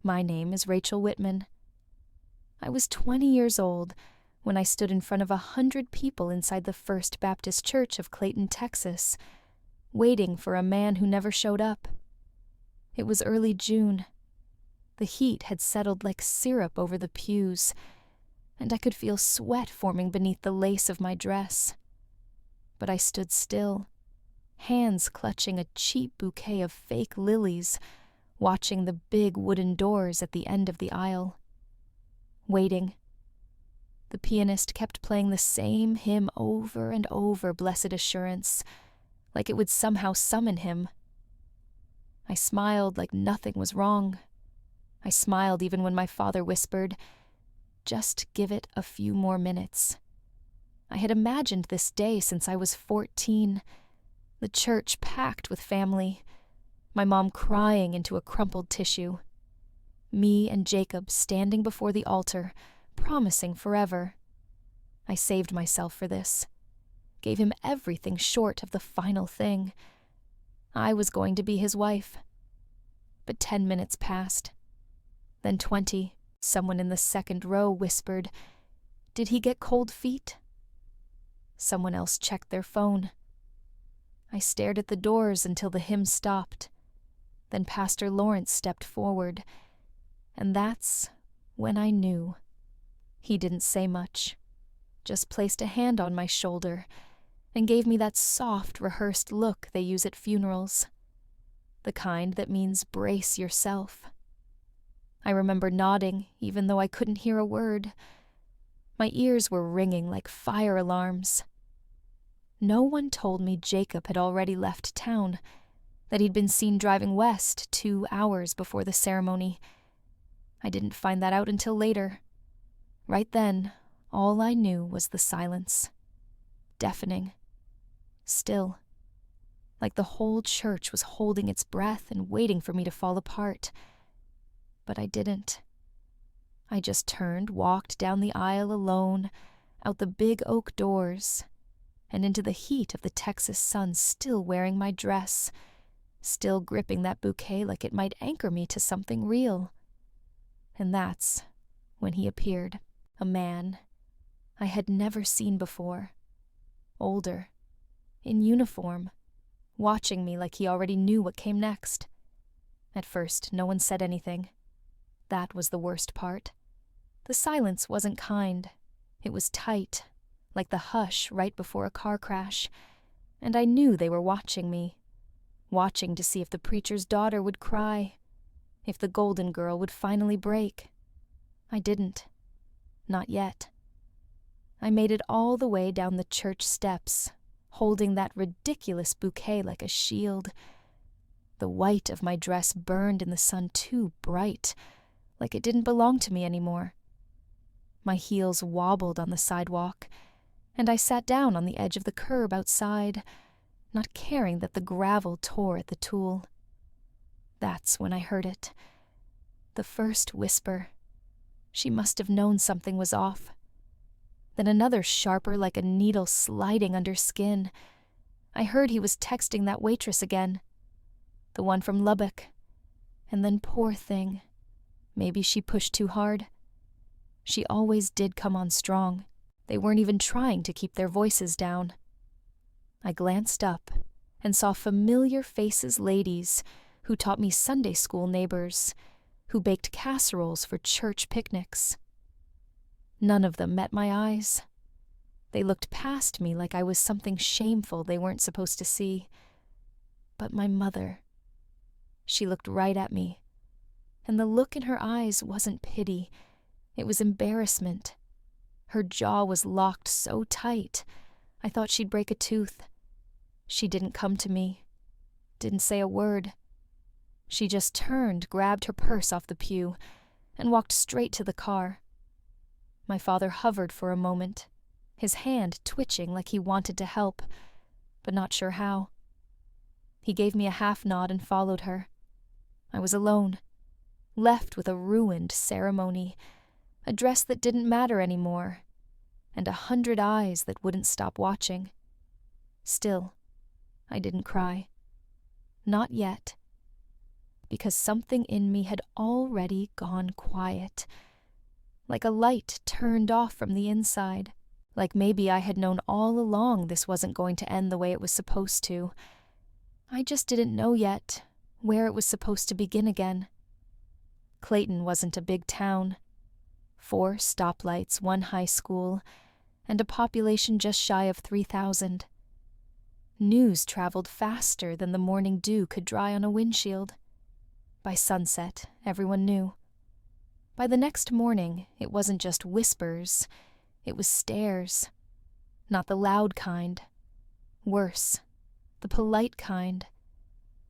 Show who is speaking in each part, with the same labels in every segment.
Speaker 1: My name is Rachel Whitman. I was 20 years old when I stood in front of 100 people inside the First Baptist Church of Clayton, Texas, waiting for a man who never showed up. It was early June. The heat had settled like syrup over the pews, and I could feel sweat forming beneath the lace of my dress. But I stood still, hands clutching a cheap bouquet of fake lilies, watching the big wooden doors at the end of the aisle. Waiting. The pianist kept playing the same hymn over and over, Blessed Assurance, like it would somehow summon him. I smiled like nothing was wrong. I smiled even when my father whispered, "Just give it a few more minutes." I had imagined this day since I was 14, the church packed with family, my mom crying into a crumpled tissue, me and Jacob standing before the altar, promising forever. I saved myself for this, gave him everything short of the final thing. I was going to be his wife. But 10 minutes passed. Then 20. Someone in the second row whispered, "Did he get cold feet?" Someone else checked their phone. I stared at the doors until the hymn stopped. Then Pastor Lawrence stepped forward, and that's when I knew. He didn't say much, just placed a hand on my shoulder and gave me that soft, rehearsed look they use at funerals, the kind that means brace yourself. I remember nodding, even though I couldn't hear a word. My ears were ringing like fire alarms. No one told me Jacob had already left town, that he'd been seen driving west 2 hours before the ceremony. I didn't find that out until later. Right then, all I knew was the silence. Deafening. Still. Like the whole church was holding its breath and waiting for me to fall apart. But I didn't. I just turned, walked down the aisle alone, out the big oak doors, and into the heat of the Texas sun, still wearing my dress, still gripping that bouquet like it might anchor me to something real. And that's when he appeared, a man I had never seen before, older, in uniform, watching me like he already knew what came next. At first, no one said anything. That was the worst part. The silence wasn't kind. It was tight, like the hush right before a car crash, and I knew they were watching me, watching to see if the preacher's daughter would cry, if the golden girl would finally break. I didn't. Not yet. I made it all the way down the church steps, holding that ridiculous bouquet like a shield. The white of my dress burned in the sun too bright, like it didn't belong to me anymore. My heels wobbled on the sidewalk, and I sat down on the edge of the curb outside, not caring that the gravel tore at the tool. That's when I heard it. The first whisper. She must have known something was off. Then another sharper like a needle sliding under skin. I heard he was texting that waitress again. The one from Lubbock. And then poor thing. Maybe she pushed too hard. She always did come on strong. They weren't even trying to keep their voices down. I glanced up and saw familiar faces, ladies who taught me Sunday school neighbors, who baked casseroles for church picnics. None of them met my eyes. They looked past me like I was something shameful they weren't supposed to see. But my mother, she looked right at me, and the look in her eyes wasn't pity, it was embarrassment. Her jaw was locked so tight, I thought she'd break a tooth. She didn't come to me, didn't say a word. She just turned, grabbed her purse off the pew, and walked straight to the car. My father hovered for a moment, his hand twitching like he wanted to help, but not sure how. He gave me a half nod and followed her. I was alone, left with a ruined ceremony, a dress that didn't matter anymore, and 100 eyes that wouldn't stop watching. Still, I didn't cry. Not yet. because something in me had already gone quiet. Like a light turned off from the inside. Like maybe I had known all along this wasn't going to end the way it was supposed to. I just didn't know yet where it was supposed to begin again. Clayton wasn't a big town. 4 stoplights, 1 high school, and a population just shy of 3,000. News traveled faster than the morning dew could dry on a windshield. By sunset, everyone knew. By the next morning, it wasn't just whispers, it was stares. Not the loud kind. Worse, the polite kind.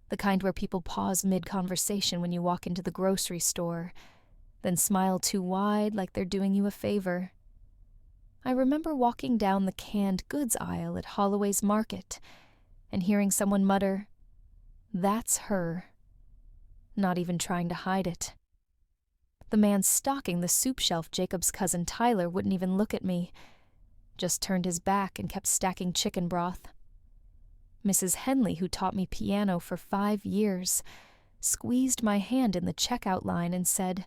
Speaker 1: The kind where people pause mid-conversation when you walk into the grocery store, then smile too wide like they're doing you a favor. I remember walking down the canned goods aisle at Holloway's Market and hearing someone mutter, "That's her," not even trying to hide it. The man stocking the soup shelf, Jacob's cousin Tyler, wouldn't even look at me, just turned his back and kept stacking chicken broth. Mrs. Henley, who taught me piano for 5 years, squeezed my hand in the checkout line and said,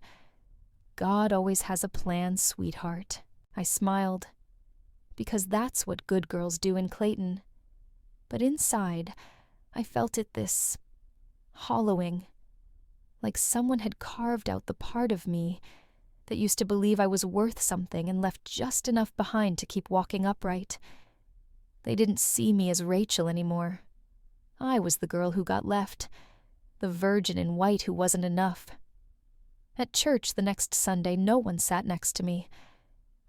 Speaker 1: "God always has a plan, sweetheart." I smiled, because that's what good girls do in Clayton. But inside, I felt this hollowing, like someone had carved out the part of me that used to believe I was worth something and left just enough behind to keep walking upright. They didn't see me as Rachel anymore. I was the girl who got left, the virgin in white who wasn't enough. At church the next Sunday, no one sat next to me.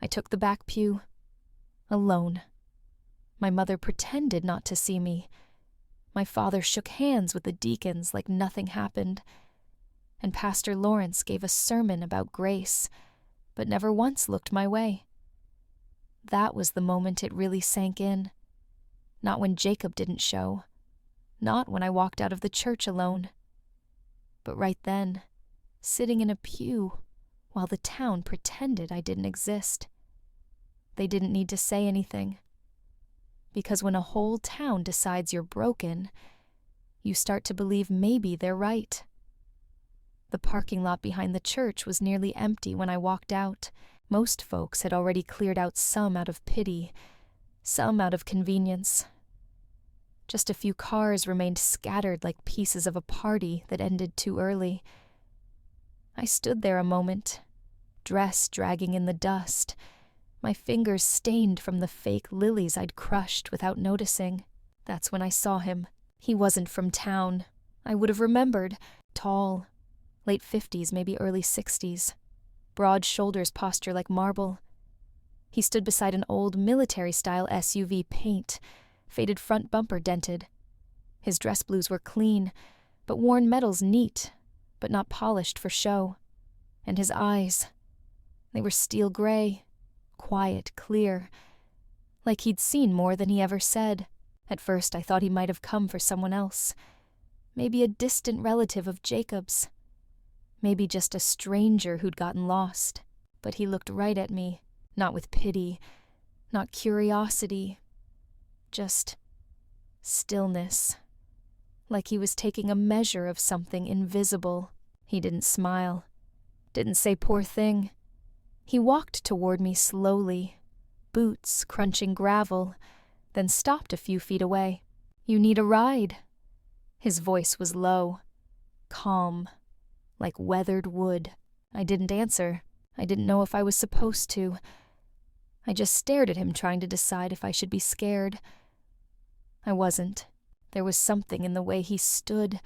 Speaker 1: I took the back pew, alone. My mother pretended not to see me. My father shook hands with the deacons like nothing happened. And Pastor Lawrence gave a sermon about grace, but never once looked my way. That was the moment it really sank in. Not when Jacob didn't show. Not when I walked out of the church alone. But right then, sitting in a pew, while the town pretended I didn't exist. They didn't need to say anything. Because when a whole town decides you're broken, you start to believe maybe they're right. The parking lot behind the church was nearly empty when I walked out. Most folks had already cleared out, some out of pity, some out of convenience. Just a few cars remained scattered like pieces of a party that ended too early. I stood there a moment, dress dragging in the dust, my fingers stained from the fake lilies I'd crushed without noticing. That's when I saw him. He wasn't from town. I would have remembered. Tall, late 50s, maybe early 60s. Broad shoulders, posture like marble. He stood beside an old military-style SUV, paint, faded front bumper dented. His dress blues were clean, but worn metals neat, but not polished for show. And his eyes, they were steel gray, quiet, clear, like he'd seen more than he ever said. At first I thought he might have come for someone else, maybe a distant relative of Jacob's, maybe just a stranger who'd gotten lost. But he looked right at me, not with pity, not curiosity, just stillness, like he was taking a measure of something invisible. He didn't smile, didn't say poor thing. He walked toward me slowly, boots crunching gravel, then stopped a few feet away. "You need a ride." His voice was low, calm, like weathered wood. I didn't answer. I didn't know if I was supposed to. I just stared at him, trying to decide if I should be scared. I wasn't. There was something in the way he stood,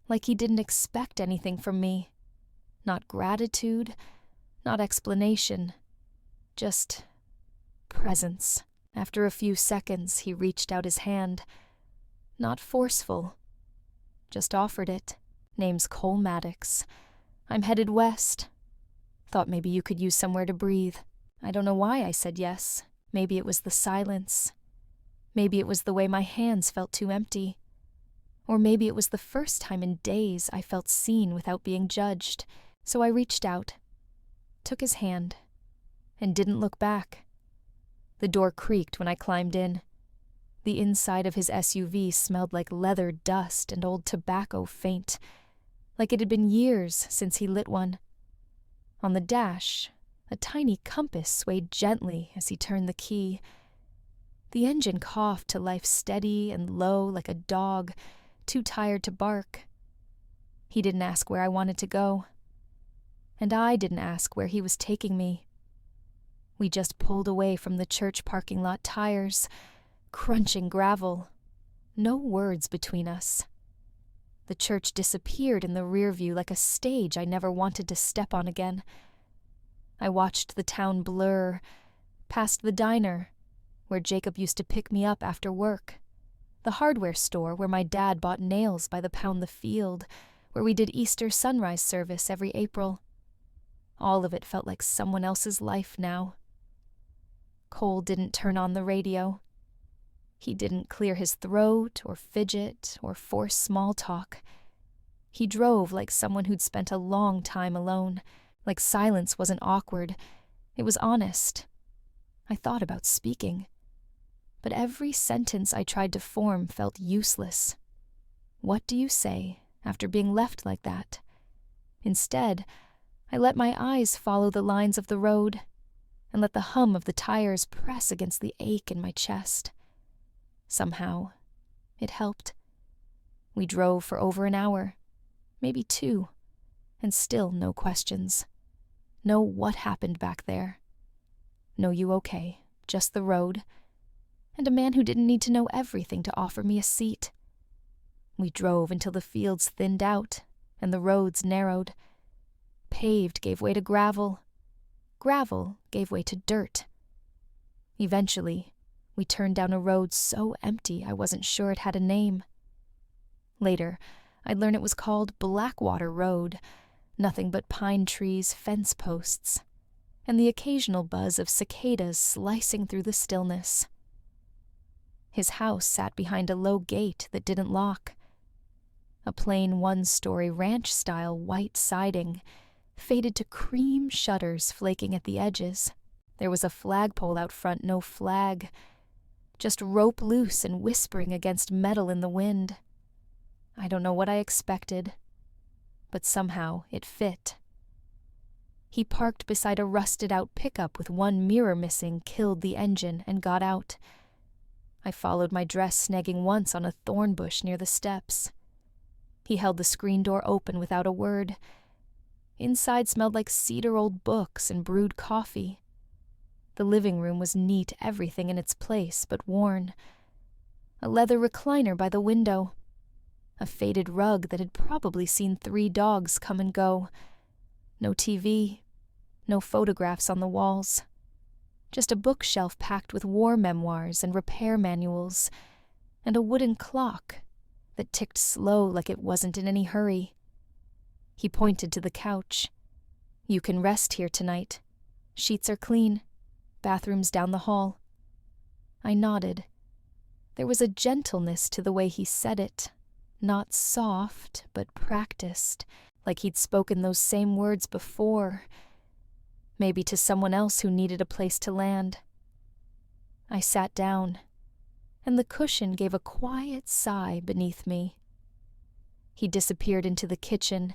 Speaker 1: like he didn't expect anything from me. Not gratitude, not explanation, just presence. After a few seconds, he reached out his hand. Not forceful, just offered it. "Name's Cole Maddox. I'm headed west. Thought maybe you could use somewhere to breathe." I don't know why I said yes. Maybe it was the silence. Maybe it was the way my hands felt too empty. Or maybe it was the first time in days I felt seen without being judged. So I reached out, took his hand, and didn't look back. The door creaked when I climbed in. The inside of his SUV smelled like leather dust and old tobacco faint. like it had been years since he lit one. On the dash, a tiny compass swayed gently as he turned the key. The engine coughed to life steady and low like a dog, too tired to bark. He didn't ask where I wanted to go, and I didn't ask where he was taking me. We just pulled away from the church parking lot tires, crunching gravel. No words between us. The church disappeared in the rear view like a stage I never wanted to step on again. I watched the town blur, past the diner, where Jacob used to pick me up after work, the hardware store where my dad bought nails by the pound the field, where we did Easter sunrise service every April. All of it felt like someone else's life now. Cole didn't turn on the radio. He didn't clear his throat or fidget or force small talk. He drove like someone who'd spent a long time alone, like silence wasn't awkward. It was honest. I thought about speaking, but every sentence I tried to form felt useless. What do you say after being left like that? Instead, I let my eyes follow the lines of the road and let the hum of the tires press against the ache in my chest. Somehow, it helped. We drove for over an hour, maybe 2, and still no questions. No what happened back there. No you okay, just the road, and a man who didn't need to know everything to offer me a seat. We drove until the fields thinned out and the roads narrowed. Paved gave way to gravel. Gravel gave way to dirt. Eventually, we turned down a road so empty I wasn't sure it had a name. Later, I'd learn it was called Blackwater Road, nothing but pine trees, fence posts, and the occasional buzz of cicadas slicing through the stillness. His house sat behind a low gate that didn't lock. A plain one-story ranch-style white siding, faded to cream shutters flaking at the edges. There was a flagpole out front, no flag, just rope loose and whispering against metal in the wind. I don't know what I expected, but somehow it fit. He parked beside a rusted-out pickup with one mirror missing, killed the engine, and got out. I followed my dress snagging once on a thorn bush near the steps. He held the screen door open without a word. Inside smelled like cedar old books and brewed coffee. The living room was neat, everything in its place, but worn. A leather recliner by the window. A faded rug that had probably seen 3 dogs come and go. No TV. No photographs on the walls. Just a bookshelf packed with war memoirs and repair manuals, and a wooden clock that ticked slow like it wasn't in any hurry. He pointed to the couch. "You can rest here tonight. Sheets are clean. Bathroom's down the hall." I nodded. There was a gentleness to the way he said it, not soft, but practiced, like he'd spoken those same words before, maybe to someone else who needed a place to land. I sat down, and the cushion gave a quiet sigh beneath me. He disappeared into the kitchen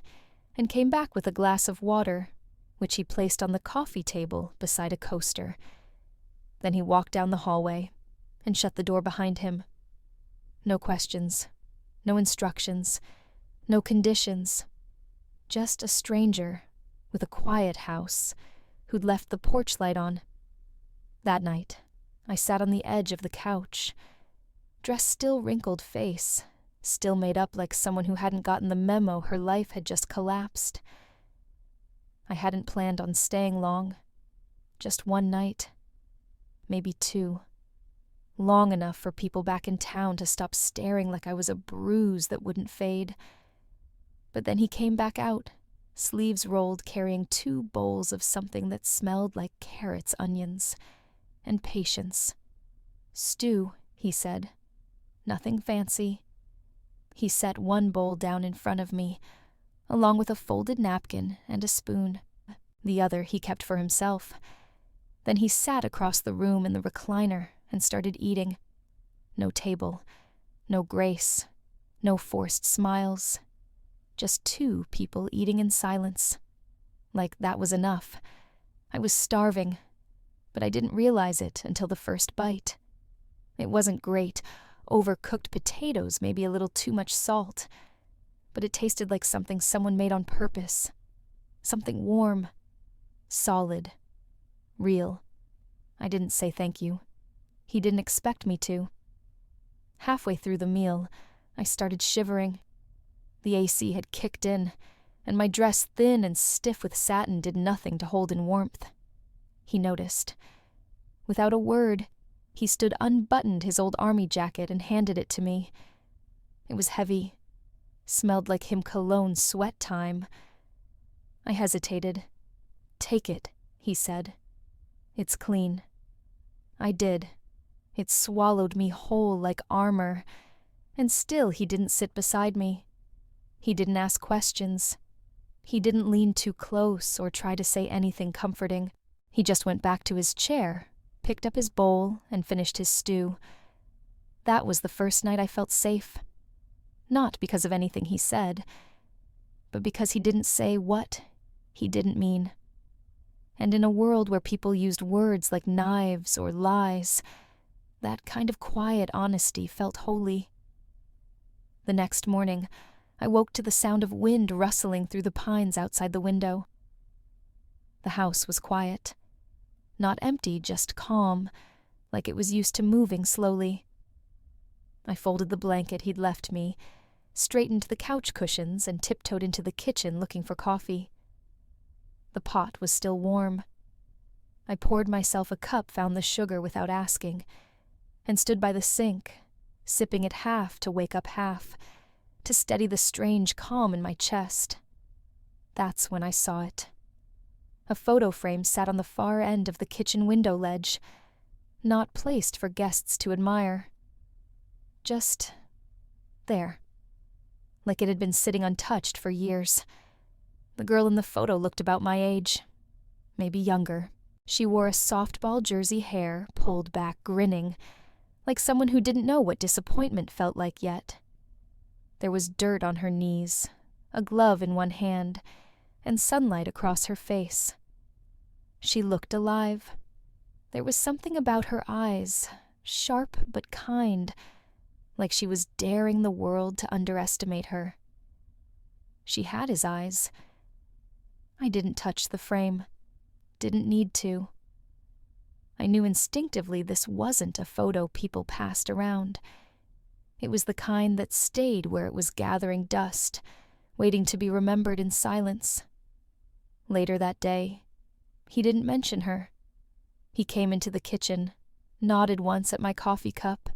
Speaker 1: and came back with a glass of water, which he placed on the coffee table beside a coaster. Then he walked down the hallway and shut the door behind him. No questions, no instructions, no conditions. Just a stranger with a quiet house who'd left the porch light on. That night, I sat on the edge of the couch, dress still wrinkled face, still made up like someone who hadn't gotten the memo her life had just collapsed. I hadn't planned on staying long. Just one night. Maybe 2. Long enough for people back in town to stop staring like I was a bruise that wouldn't fade. But then he came back out, sleeves rolled, carrying 2 bowls of something that smelled like carrots, onions, and patience. "Stew," he said. "Nothing fancy." He set one bowl down in front of me, along with a folded napkin and a spoon. The other he kept for himself. Then he sat across the room in the recliner and started eating. No table, no grace, no forced smiles. Just two people eating in silence. Like that was enough. I was starving, but I didn't realize it until the first bite. It wasn't great. Overcooked potatoes, maybe a little too much salt. But it tasted like something someone made on purpose. Something warm, solid, real. I didn't say thank you. He didn't expect me to. Halfway through the meal, I started shivering. The AC had kicked in, and my dress, thin and stiff with satin, did nothing to hold in warmth. He noticed. Without a word, he stood unbuttoned his old army jacket and handed it to me. It was heavy, smelled like him cologne sweat time. I hesitated. "Take it," he said. "It's clean." I did. It swallowed me whole like armor, and still he didn't sit beside me. He didn't ask questions. He didn't lean too close or try to say anything comforting. He just went back to his chair, picked up his bowl, and finished his stew. That was the first night I felt safe. Not because of anything he said, but because he didn't say what he didn't mean. And in a world where people used words like knives or lies, that kind of quiet honesty felt holy. The next morning, I woke to the sound of wind rustling through the pines outside the window. The house was quiet. Not empty, just calm, like it was used to moving slowly. I folded the blanket he'd left me, straightened the couch cushions, and tiptoed into the kitchen looking for coffee. The pot was still warm. I poured myself a cup, found the sugar without asking, and stood by the sink, sipping it half to wake up half, to steady the strange calm in my chest. That's when I saw it. A photo frame sat on the far end of the kitchen window ledge, not placed for guests to admire. Just there, like it had been sitting untouched for years. The girl in the photo looked about my age, maybe younger. She wore a softball jersey, hair pulled back, grinning, like someone who didn't know what disappointment felt like yet. There was dirt on her knees, a glove in one hand, and sunlight across her face. She looked alive. There was something about her eyes, sharp but kind, like she was daring the world to underestimate her. She had his eyes. I didn't touch the frame. Didn't need to. I knew instinctively this wasn't a photo people passed around. It was the kind that stayed where it was gathering dust, waiting to be remembered in silence. Later that day, he didn't mention her. He came into the kitchen, nodded once at my coffee cup,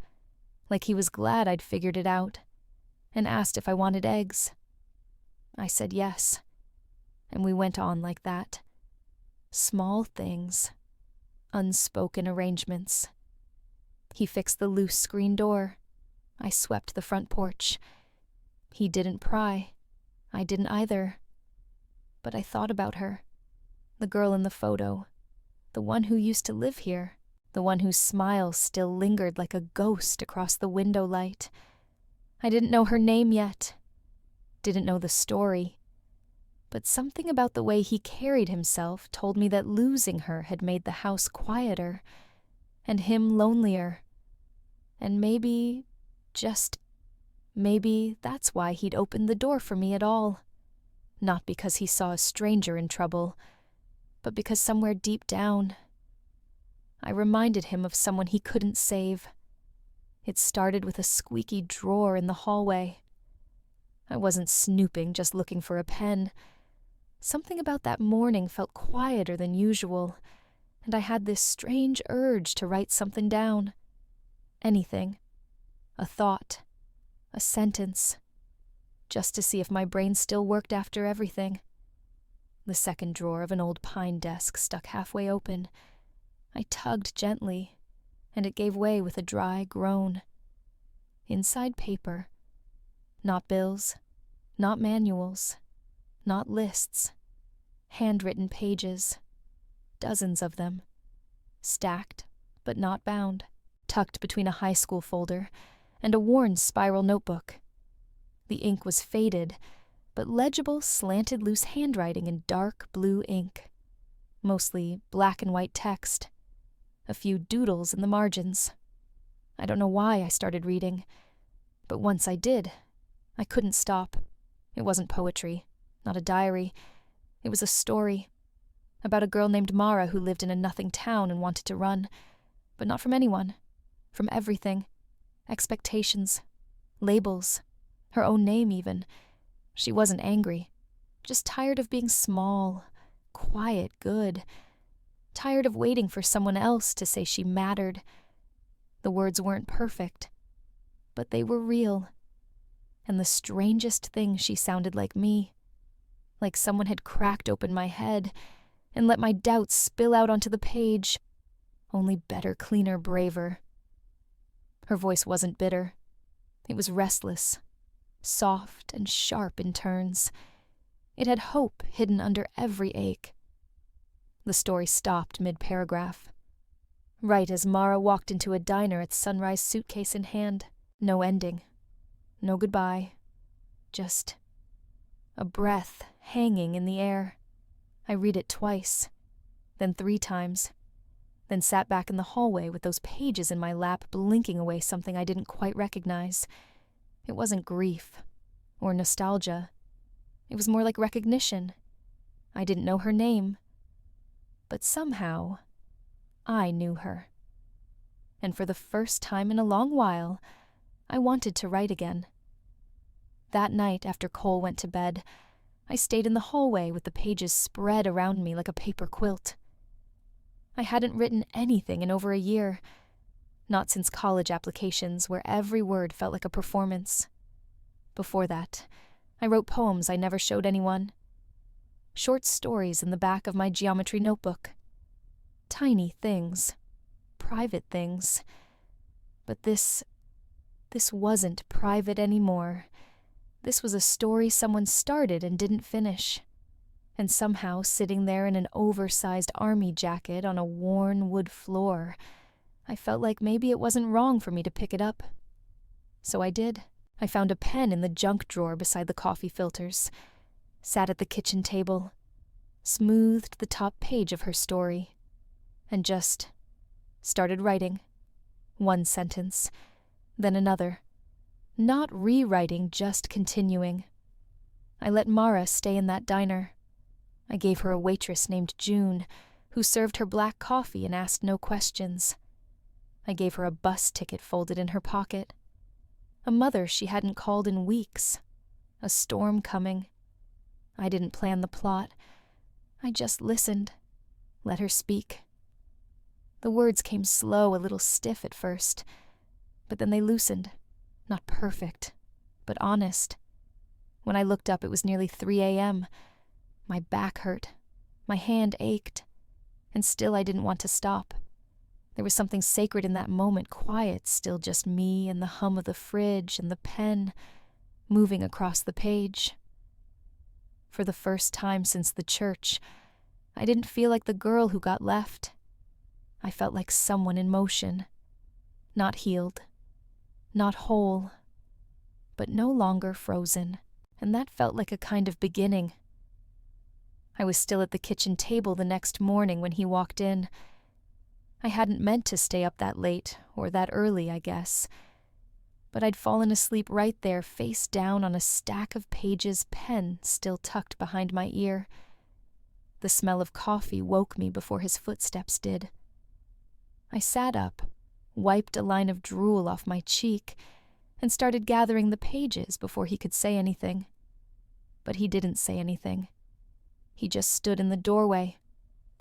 Speaker 1: like he was glad I'd figured it out, and asked if I wanted eggs. I said yes, and we went on like that. Small things, unspoken arrangements. He fixed the loose screen door. I swept the front porch. He didn't pry. I didn't either. But I thought about her. The girl in the photo. The one who used to live here. The one whose smile still lingered like a ghost across the window light. I didn't know her name yet. Didn't know the story. But something about the way he carried himself told me that losing her had made the house quieter, and him lonelier. And maybe, just maybe that's why he'd opened the door for me at all. Not because he saw a stranger in trouble, but because somewhere deep down, I reminded him of someone he couldn't save. It started with a squeaky drawer in the hallway. I wasn't snooping, just looking for a pen. Something about that morning felt quieter than usual, and I had this strange urge to write something down. Anything. A thought. A sentence. Just to see if my brain still worked after everything. The second drawer of an old pine desk stuck halfway open. I tugged gently, and it gave way with a dry groan. Inside paper. Not bills. Not manuals. Not lists. Handwritten pages. Dozens of them. Stacked, but not bound. Tucked between a high school folder and a worn spiral notebook. The ink was faded, but legible, slanted loose handwriting in dark blue ink. Mostly black and white text. A few doodles in the margins. I don't know why I started reading, but once I did, I couldn't stop. It wasn't poetry, not a diary. It was a story about a girl named Mara who lived in a nothing town and wanted to run, but not from anyone, from everything. Expectations, labels, her own name even. She wasn't angry, just tired of being small, quiet, good. Tired of waiting for someone else to say she mattered. The words weren't perfect, but they were real. And the strangest thing, she sounded like me. Like someone had cracked open my head and let my doubts spill out onto the page. Only better, cleaner, braver. Her voice wasn't bitter. It was restless, soft and sharp in turns. It had hope hidden under every ache. The story stopped mid-paragraph. Right as Mara walked into a diner at sunrise, suitcase in hand. No ending. No goodbye. Just a breath hanging in the air. I read it twice, then 3 times, then sat back in the hallway with those pages in my lap, blinking away something I didn't quite recognize. It wasn't grief or nostalgia. It was more like recognition. I didn't know her name, but somehow I knew her. And for the first time in a long while, I wanted to write again. That night, after Cole went to bed, I stayed in the hallway with the pages spread around me like a paper quilt. I hadn't written anything in over a year, not since college applications where every word felt like a performance. Before that, I wrote poems I never showed anyone. Short stories in the back of my geometry notebook. Tiny things. Private things. But this wasn't private anymore. This was a story someone started and didn't finish. And somehow, sitting there in an oversized army jacket on a worn wood floor, I felt like maybe it wasn't wrong for me to pick it up. So I did. I found a pen in the junk drawer beside the coffee filters, sat at the kitchen table, smoothed the top page of her story, and just started writing. 1 sentence, then another. Not rewriting, just continuing. I let Mara stay in that diner. I gave her a waitress named June, who served her black coffee and asked no questions. I gave her a bus ticket folded in her pocket. A mother she hadn't called in weeks. A storm coming. I didn't plan the plot. I just listened. Let her speak. The words came slow, a little stiff at first, but then they loosened. Not perfect, but honest. When I looked up, it was nearly 3 a.m. My back hurt. My hand ached. And still I didn't want to stop. There was something sacred in that moment, quiet, still just me and the hum of the fridge and the pen moving across the page. For the first time since the church, I didn't feel like the girl who got left. I felt like someone in motion. Not healed. Not whole. But no longer frozen. And that felt like a kind of beginning. I was still at the kitchen table the next morning when he walked in. I hadn't meant to stay up that late, or that early, I guess. But I'd fallen asleep right there, face down on a stack of pages, pen still tucked behind my ear. The smell of coffee woke me before his footsteps did. I sat up, wiped a line of drool off my cheek, and started gathering the pages before he could say anything. But he didn't say anything. He just stood in the doorway,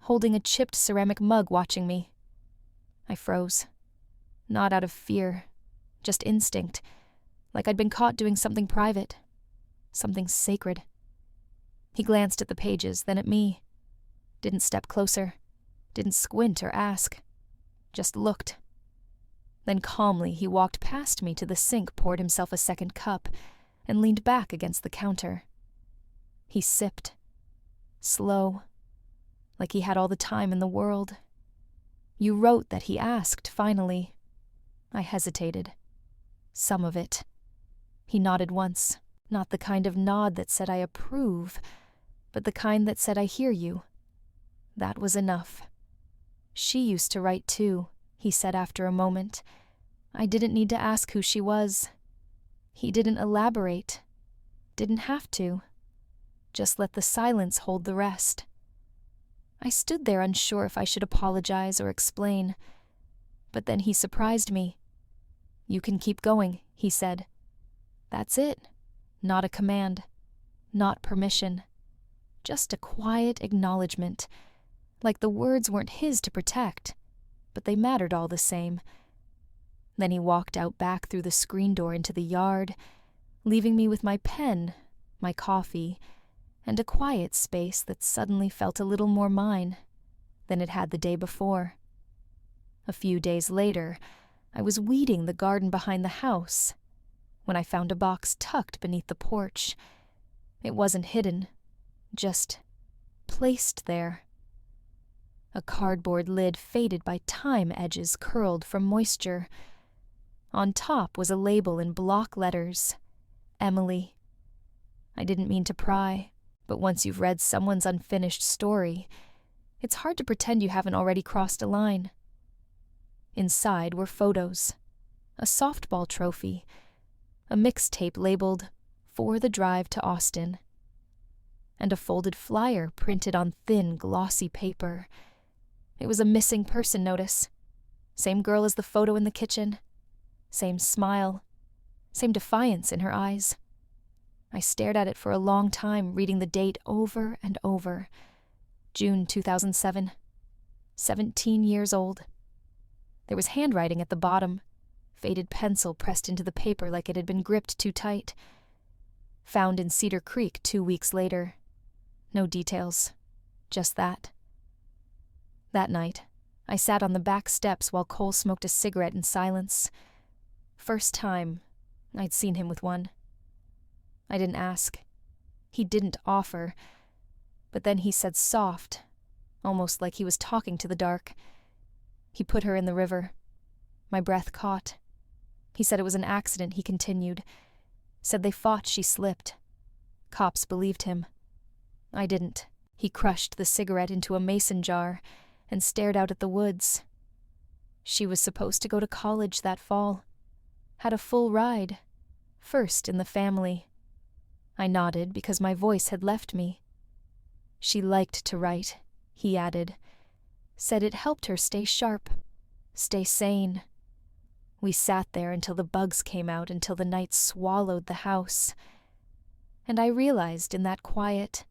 Speaker 1: holding a chipped ceramic mug watching me. I froze. Not out of fear, just instinct, like I'd been caught doing something private, something sacred. He glanced at the pages, then at me. Didn't step closer, didn't squint or ask, just looked. Then calmly he walked past me to the sink, poured himself a second cup, and leaned back against the counter. He sipped. Slow, like he had all the time in the world. You wrote that, he asked, finally. I hesitated. Some of it. He nodded once. Not the kind of nod that said I approve, but the kind that said I hear you. That was enough. She used to write too, he said after a moment. I didn't need to ask who she was. He didn't elaborate. Didn't have to. Just let the silence hold the rest. I stood there unsure if I should apologize or explain. But then he surprised me. You can keep going, he said. That's it. Not a command. Not permission. Just a quiet acknowledgement. Like the words weren't his to protect, but they mattered all the same. Then he walked out back through the screen door into the yard, leaving me with my pen, my coffee, and a quiet space that suddenly felt a little more mine than it had the day before. A few days later, I was weeding the garden behind the house when I found a box tucked beneath the porch. It wasn't hidden, just placed there. A cardboard lid faded by time, edges curled from moisture. On top was a label in block letters, Emily. I didn't mean to pry, but once you've read someone's unfinished story, it's hard to pretend you haven't already crossed a line. Inside were photos, a softball trophy, a mixtape labeled For the Drive to Austin, and a folded flyer printed on thin, glossy paper. It was a missing person notice. Same girl as the photo in the kitchen. Same smile. Same defiance in her eyes. I stared at it for a long time, reading the date over and over. June 2007. 17 years old. There was handwriting at the bottom, faded pencil pressed into the paper like it had been gripped too tight. Found in Cedar Creek 2 weeks later. No details. Just that. That night, I sat on the back steps while Cole smoked a cigarette in silence. First time I'd seen him with one. I didn't ask. He didn't offer. But then he said soft, almost like he was talking to the dark. He put her in the river. My breath caught. He said it was an accident, he continued. Said they fought, she slipped. Cops believed him. I didn't. He crushed the cigarette into a mason jar and stared out at the woods. She was supposed to go to college that fall. Had a full ride. First in the family. I nodded because my voice had left me. She liked to write, he added. Said it helped her stay sharp, stay sane. We sat there until the bugs came out, until the night swallowed the house. And I realized in that quiet,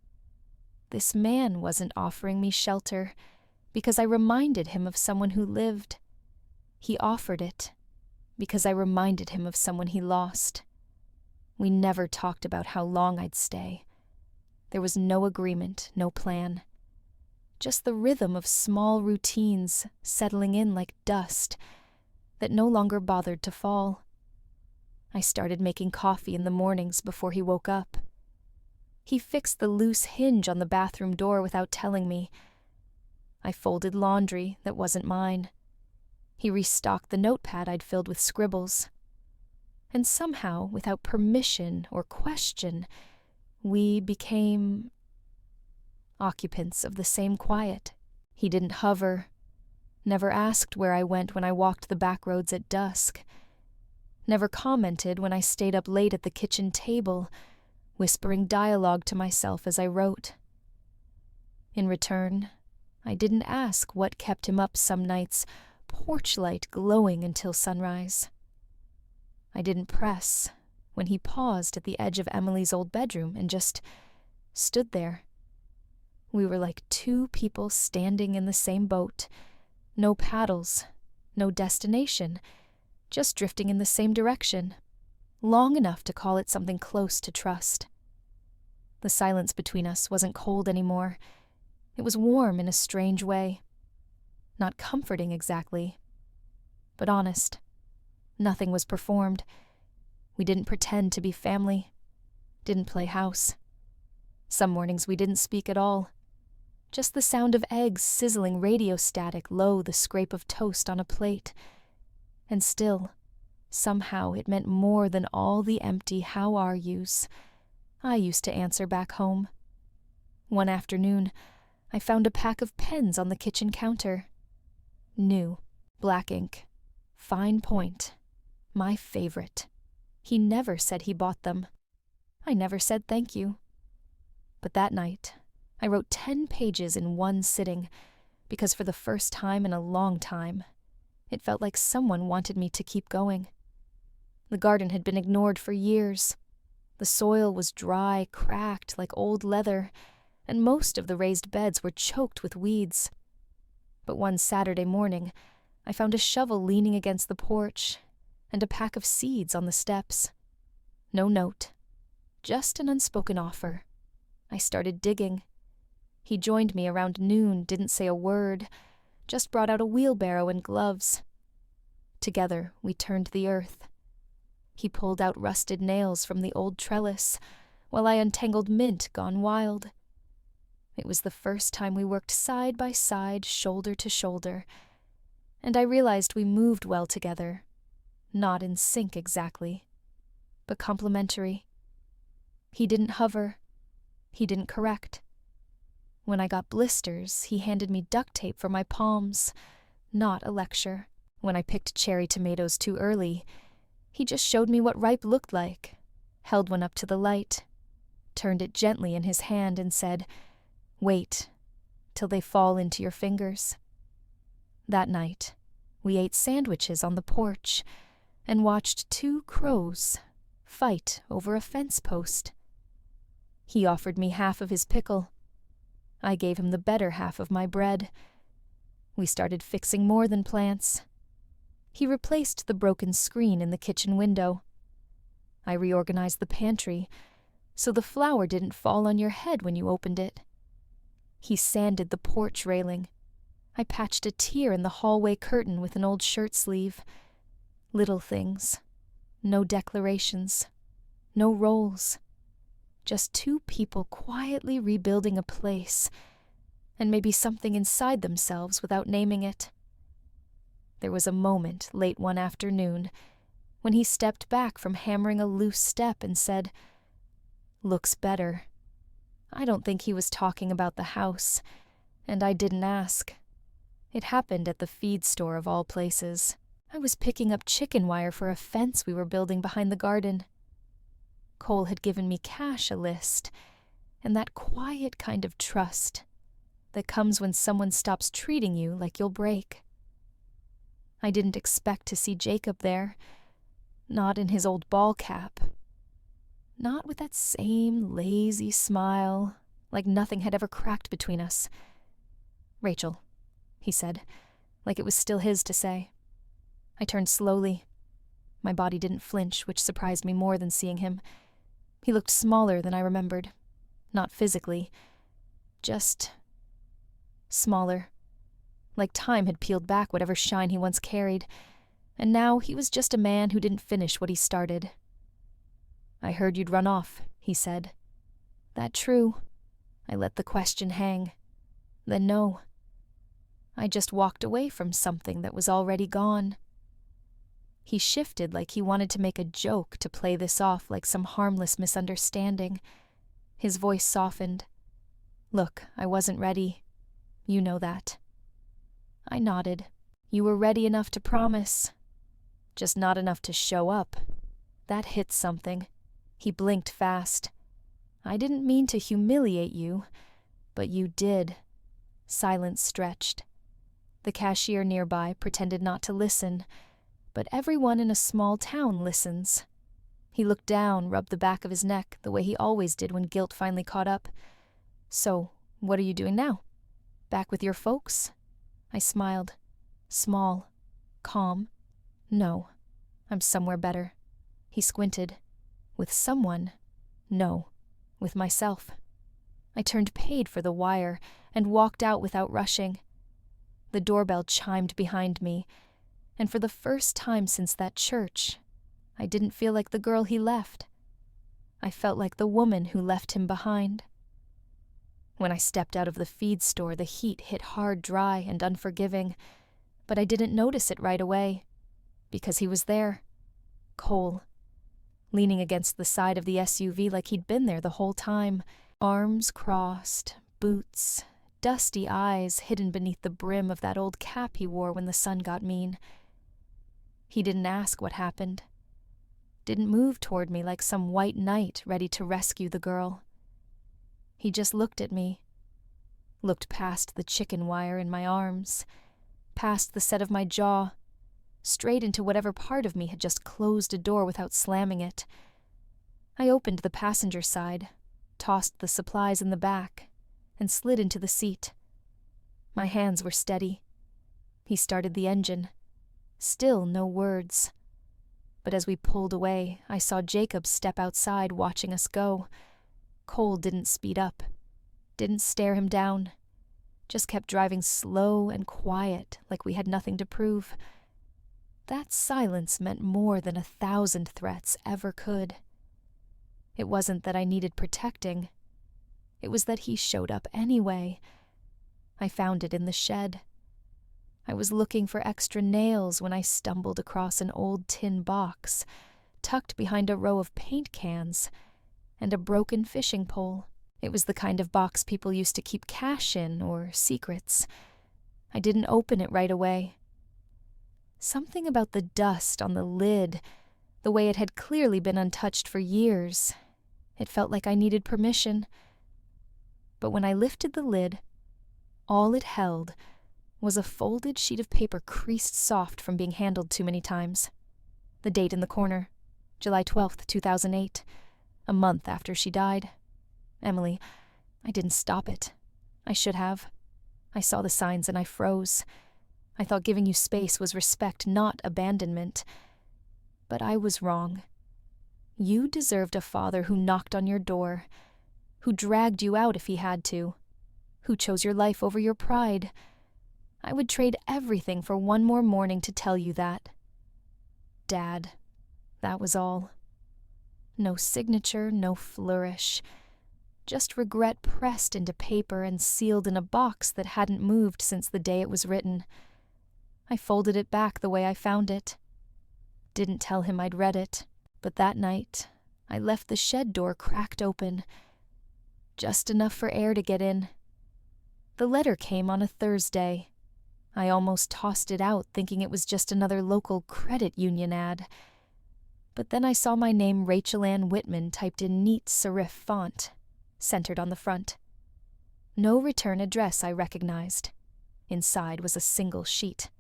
Speaker 1: this man wasn't offering me shelter because I reminded him of someone who lived. He offered it because I reminded him of someone he lost. We never talked about how long I'd stay. There was no agreement, no plan. Just the rhythm of small routines settling in like dust that no longer bothered to fall. I started making coffee in the mornings before he woke up. He fixed the loose hinge on the bathroom door without telling me. I folded laundry that wasn't mine. He restocked the notepad I'd filled with scribbles. And somehow, without permission or question, we became occupants of the same quiet. He didn't hover, never asked where I went when I walked the back roads at dusk, never commented when I stayed up late at the kitchen table, whispering dialogue to myself as I wrote. In return, I didn't ask what kept him up some nights, porch light glowing until sunrise. I didn't press when he paused at the edge of Emily's old bedroom and just stood there. We were like two people standing in the same boat. No paddles, no destination, just drifting in the same direction, long enough to call it something close to trust. The silence between us wasn't cold anymore. It was warm in a strange way. Not comforting exactly, but honest. Nothing was performed. We didn't pretend to be family. Didn't play house. Some mornings we didn't speak at all. Just the sound of eggs sizzling radio static low the scrape of toast on a plate. And still, somehow it meant more than all the empty how are yous. I used to answer back home. One afternoon, I found a pack of pens on the kitchen counter. New, black ink, fine point, my favorite. He never said he bought them. I never said thank you. But that night, I wrote 10 pages in one sitting, because for the first time in a long time, it felt like someone wanted me to keep going. The garden had been ignored for years. The soil was dry, cracked like old leather, and most of the raised beds were choked with weeds. But one Saturday morning, I found a shovel leaning against the porch and a pack of seeds on the steps. No note, just an unspoken offer. I started digging. He joined me around noon, didn't say a word, just brought out a wheelbarrow and gloves. Together, we turned the earth. He pulled out rusted nails from the old trellis, while I untangled mint gone wild. It was the first time we worked side by side, shoulder to shoulder, and I realized we moved well together, not in sync exactly, but complementary. He didn't hover. He didn't correct. When I got blisters, he handed me duct tape for my palms, not a lecture. When I picked cherry tomatoes too early, he just showed me what ripe looked like, held one up to the light, turned it gently in his hand and said, "Wait till they fall into your fingers." That night, we ate sandwiches on the porch and watched 2 crows fight over a fence post. He offered me half of his pickle. I gave him the better half of my bread. We started fixing more than plants. He replaced the broken screen in the kitchen window. I reorganized the pantry so the flour didn't fall on your head when you opened it. He sanded the porch railing. I patched a tear in the hallway curtain with an old shirt sleeve. Little things. No declarations. No roles. Just 2 people quietly rebuilding a place, and maybe something inside themselves without naming it. There was a moment late one afternoon when he stepped back from hammering a loose step and said, "Looks better." I don't think he was talking about the house, and I didn't ask. It happened at the feed store of all places. I was picking up chicken wire for a fence we were building behind the garden. Cole had given me cash a list, and that quiet kind of trust that comes when someone stops treating you like you'll break. I didn't expect to see Jacob there, not in his old ball cap, not with that same lazy smile, like nothing had ever cracked between us. "Rachel," he said, like it was still his to say. I turned slowly. My body didn't flinch, which surprised me more than seeing him. He looked smaller than I remembered. Not physically, just smaller. Like time had peeled back whatever shine he once carried, and now he was just a man who didn't finish what he started. "I heard you'd run off," he said. "That true?" I let the question hang. Then no. I just walked away from something that was already gone. He shifted like he wanted to make a joke to play this off like some harmless misunderstanding. His voice softened. "Look, I wasn't ready. You know that." I nodded. "You were ready enough to promise. Just not enough to show up." That hit something. He blinked fast. "I didn't mean to humiliate you, but you did." Silence stretched. The cashier nearby pretended not to listen, but everyone in a small town listens. He looked down, rubbed the back of his neck the way he always did when guilt finally caught up. "So, what are you doing now? Back with your folks?" I smiled. Small. Calm. "No. I'm somewhere better." He squinted. "With someone? No. With myself." I turned paid for the wire and walked out without rushing. The doorbell chimed behind me, and for the first time since that church, I didn't feel like the girl he left. I felt like the woman who left him behind. When I stepped out of the feed store, the heat hit hard, dry, and unforgiving, but I didn't notice it right away, because he was there. Cole. leaning against the side of the SUV like he'd been there the whole time, arms crossed, boots, dusty eyes hidden beneath the brim of that old cap he wore when the sun got mean. He didn't ask what happened, didn't move toward me like some white knight ready to rescue the girl. He just looked at me, looked past the chicken wire in my arms, past the set of my jaw, straight into whatever part of me had just closed a door without slamming it. I opened the passenger side, tossed the supplies in the back, and slid into the seat. My hands were steady. He started the engine. Still no words. But as we pulled away, I saw Jacob step outside watching us go. Cole didn't speed up, didn't stare him down, just kept driving slow and quiet like we had nothing to prove. That silence meant more than 1,000 threats ever could. It wasn't that I needed protecting. It was that he showed up anyway. I found it in the shed. I was looking for extra nails when I stumbled across an old tin box, tucked behind a row of paint cans, and a broken fishing pole. It was the kind of box people used to keep cash in or secrets. I didn't open it right away. Something about the dust on the lid, the way it had clearly been untouched for years. It felt like I needed permission. But when I lifted the lid, all it held was a folded sheet of paper creased soft from being handled too many times. The date in the corner, July 12th, 2008, a month after she died. Emily, I didn't stop it. I should have. I saw the signs and I froze. I thought giving you space was respect, not abandonment. But I was wrong. You deserved a father who knocked on your door, who dragged you out if he had to, who chose your life over your pride. I would trade everything for one more morning to tell you that. Dad, that was all. No signature, no flourish. Just regret pressed into paper and sealed in a box that hadn't moved since the day it was written. I folded it back the way I found it. Didn't tell him I'd read it, but that night I left the shed door cracked open, just enough for air to get in. The letter came on a Thursday. I almost tossed it out, thinking it was just another local credit union ad. But then I saw my name, Rachel Ann Whitman, typed in neat serif font, centered on the front. No return address I recognized. Inside was a single sheet.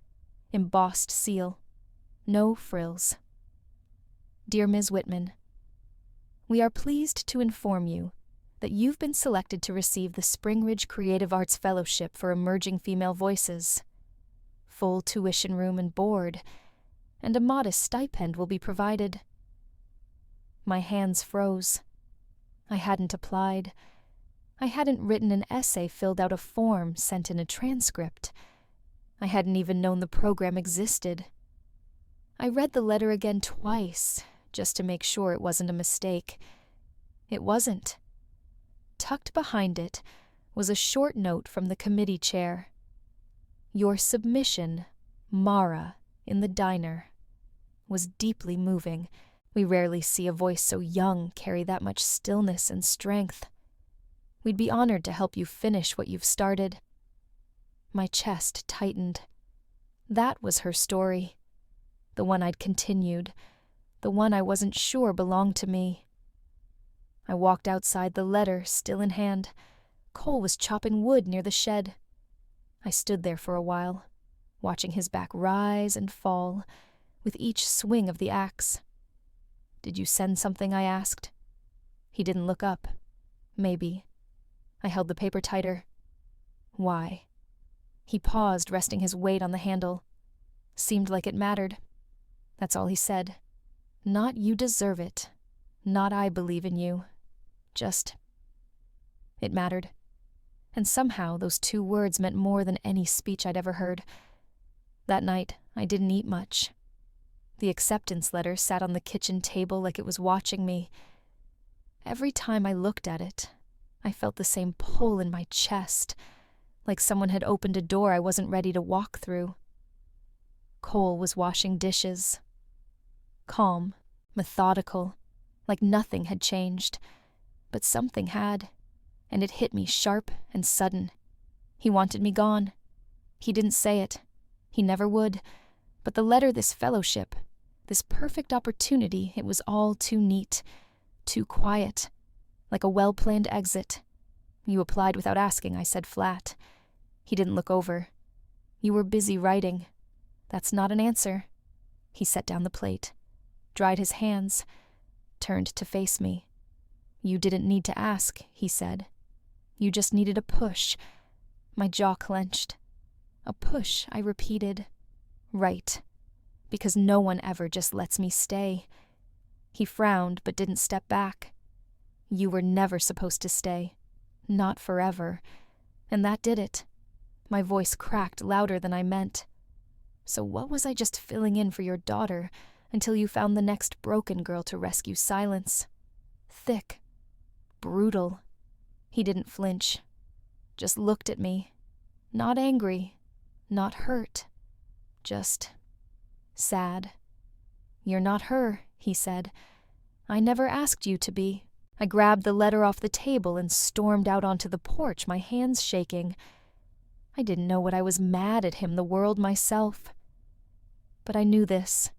Speaker 1: Embossed seal. No frills. Dear Ms. Whitman, we are pleased to inform you that you've been selected to receive the Spring Ridge Creative Arts Fellowship for Emerging Female Voices. Full tuition room and board, and a modest stipend will be provided. My hands froze. I hadn't applied. I hadn't written an essay, filled out a form, sent in a transcript. I hadn't even known the program existed. I read the letter again twice, just to make sure it wasn't a mistake. It wasn't. Tucked behind it was a short note from the committee chair. Your submission, Mara, in the diner, was deeply moving. We rarely see a voice so young carry that much stillness and strength. We'd be honored to help you finish what you've started. My chest tightened. That was her story. The one I'd continued. The one I wasn't sure belonged to me. I walked outside, the letter still in hand. Cole was chopping wood near the shed. I stood there for a while, watching his back rise and fall with each swing of the axe. Did you send something? I asked. He didn't look up. Maybe. I held the paper tighter. Why? He paused, resting his weight on the handle. Seemed like it mattered. That's all he said. Not you deserve it. Not I believe in you. Just... It mattered. And somehow those two words meant more than any speech I'd ever heard. That night, I didn't eat much. The acceptance letter sat on the kitchen table like it was watching me. Every time I looked at it, I felt the same pull in my chest, like someone had opened a door I wasn't ready to walk through. Cole was washing dishes. Calm, methodical, like nothing had changed. But something had, and it hit me sharp and sudden. He wanted me gone. He didn't say it. He never would. But the letter, this fellowship, this perfect opportunity, it was all too neat, too quiet, like a well-planned exit. You applied without asking, I said flat. He didn't look over. You were busy writing. That's not an answer. He set down the plate, dried his hands, turned to face me. You didn't need to ask, he said. You just needed a push. My jaw clenched. A push, I repeated. Right. Because no one ever just lets me stay. He frowned but didn't step back. You were never supposed to stay. Not forever. And that did it. My voice cracked louder than I meant. So what was I just filling in for your daughter until you found the next broken girl to rescue silence? Thick. Brutal. He didn't flinch. Just looked at me. Not angry. Not hurt. Just sad. You're not her, he said. I never asked you to be. I grabbed the letter off the table and stormed out onto the porch, my hands shaking. I didn't know what I was mad at him, the world myself. But I knew this.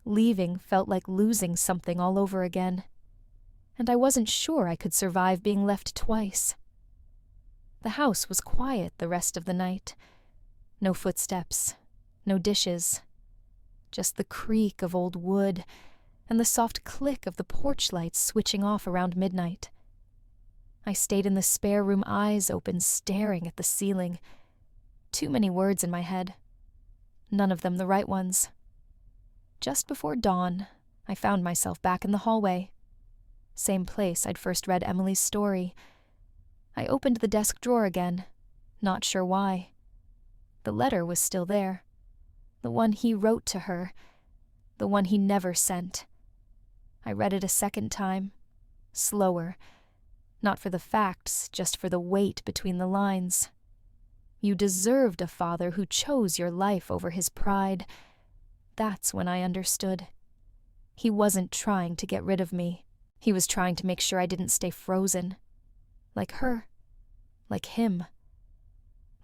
Speaker 1: Leaving felt like losing something all over again. And I wasn't sure I could survive being left twice. The house was quiet the rest of the night. No footsteps, no dishes. Just the creak of old wood and the soft click of the porch lights switching off around midnight. I stayed in the spare room, eyes open, staring at the ceiling. Too many words in my head. None of them the right ones. Just before dawn, I found myself back in the hallway. Same place I'd first read Emily's story. I opened the desk drawer again, not sure why. The letter was still there. The one he wrote to her. The one he never sent. I read it a second time, slower. Not for the facts, just for the weight between the lines. You deserved a father who chose your life over his pride. That's when I understood. He wasn't trying to get rid of me. He was trying to make sure I didn't stay frozen. Like her. Like him.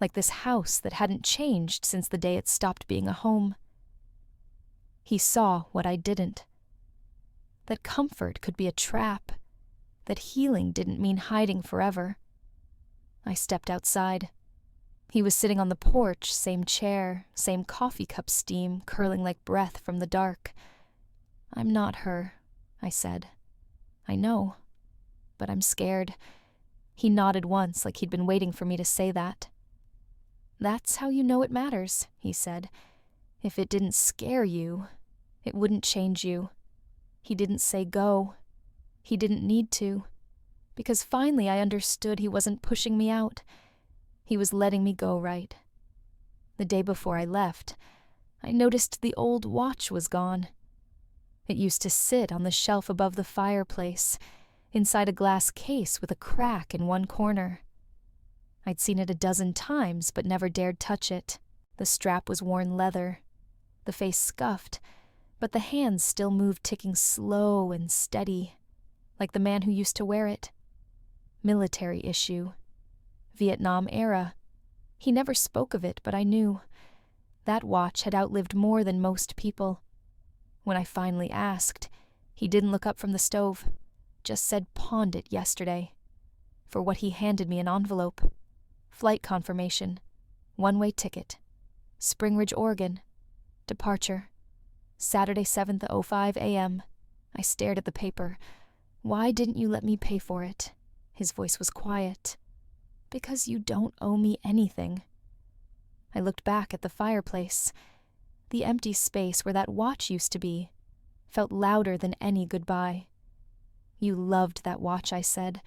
Speaker 1: Like this house that hadn't changed since the day it stopped being a home. He saw what I didn't. That comfort could be a trap. That healing didn't mean hiding forever. I stepped outside. He was sitting on the porch, same chair, same coffee cup steam curling like breath from the dark. I'm not her, I said. I know, but I'm scared. He nodded once like he'd been waiting for me to say that. That's how you know it matters, he said. If it didn't scare you, it wouldn't change you. He didn't say go. He didn't need to. Because finally I understood he wasn't pushing me out. He was letting me go right. The day before I left, I noticed the old watch was gone. It used to sit on the shelf above the fireplace, inside a glass case with a crack in one corner. I'd seen it a dozen times, but never dared touch it. The strap was worn leather, the face scuffed, but the hands still moved, ticking slow and steady, like the man who used to wear it. Military issue. Vietnam era. He never spoke of it, but I knew. That watch had outlived more than most people. When I finally asked, he didn't look up from the stove, just said pawned it yesterday. For what he handed me an envelope. Flight confirmation. One-way ticket. Spring Ridge, Oregon. Departure. Saturday 7:05 a.m. I stared at the paper. Why didn't you let me pay for it? His voice was quiet. Because you don't owe me anything. I looked back at the fireplace. The empty space where that watch used to be felt louder than any goodbye. You loved that watch, I said.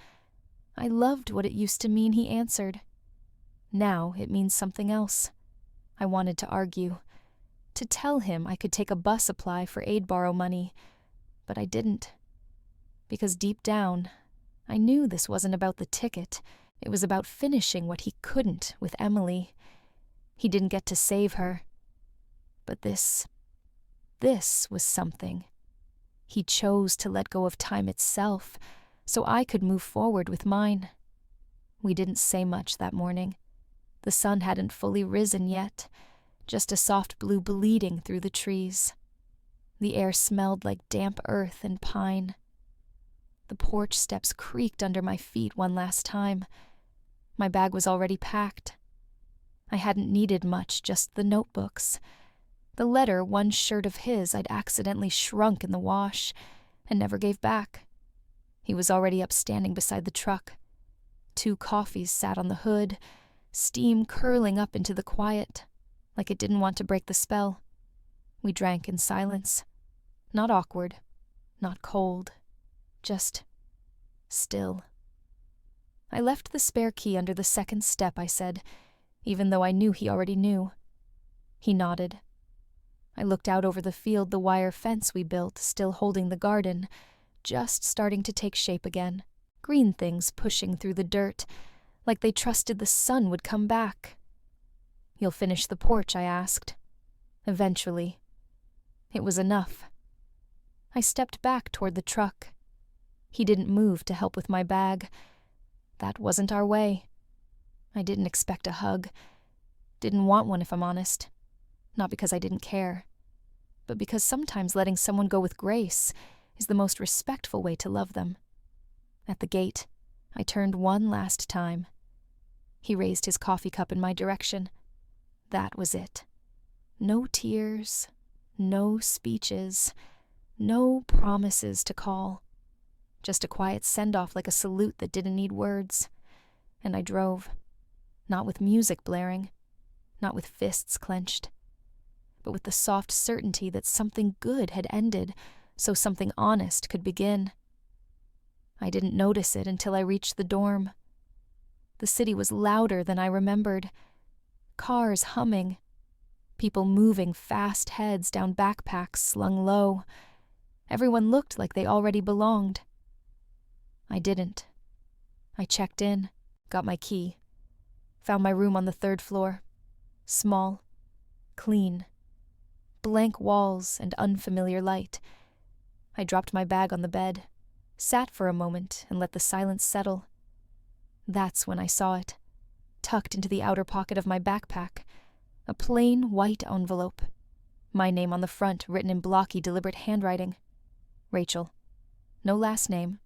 Speaker 1: I loved what it used to mean, he answered. Now it means something else. I wanted to argue. To tell him I could take a bus apply for aid borrow money. But I didn't. Because deep down, I knew this wasn't about the ticket. It was about finishing what he couldn't with Emily. He didn't get to save her. But this was something. He chose to let go of time itself, so I could move forward with mine. We didn't say much that morning. The sun hadn't fully risen yet, just a soft blue bleeding through the trees. The air smelled like damp earth and pine. The porch steps creaked under my feet one last time. My bag was already packed. I hadn't needed much, just the notebooks. The letter, one shirt of his I'd accidentally shrunk in the wash and never gave back. He was already up standing beside the truck. 2 coffees sat on the hood, steam curling up into the quiet, like it didn't want to break the spell. We drank in silence. Not awkward, not cold, just still. I left the spare key under the second step, I said, even though I knew he already knew. He nodded. I looked out over the field, the wire fence we built, still holding the garden, just starting to take shape again. Green things pushing through the dirt, like they trusted the sun would come back. "You'll finish the porch?" I asked. "Eventually." It was enough. I stepped back toward the truck. He didn't move to help with my bag. That wasn't our way. I didn't expect a hug. Didn't want one, if I'm honest. Not because I didn't care, but because sometimes letting someone go with grace is the most respectful way to love them. At the gate, I turned one last time. He raised his coffee cup in my direction. That was it. No tears, no speeches, no promises to call. Just a quiet send-off like a salute that didn't need words. And I drove. Not with music blaring, not with fists clenched, but with the soft certainty that something good had ended so something honest could begin. I didn't notice it until I reached the dorm. The city was louder than I remembered. Cars humming. People moving fast heads down backpacks slung low. Everyone looked like they already belonged. I didn't. I checked in, got my key, found my room on the 3rd floor. Small, clean, blank walls and unfamiliar light. I dropped my bag on the bed, sat for a moment and let the silence settle. That's when I saw it, tucked into the outer pocket of my backpack, a plain white envelope. My name on the front written in blocky, deliberate handwriting. Rachel. No last name,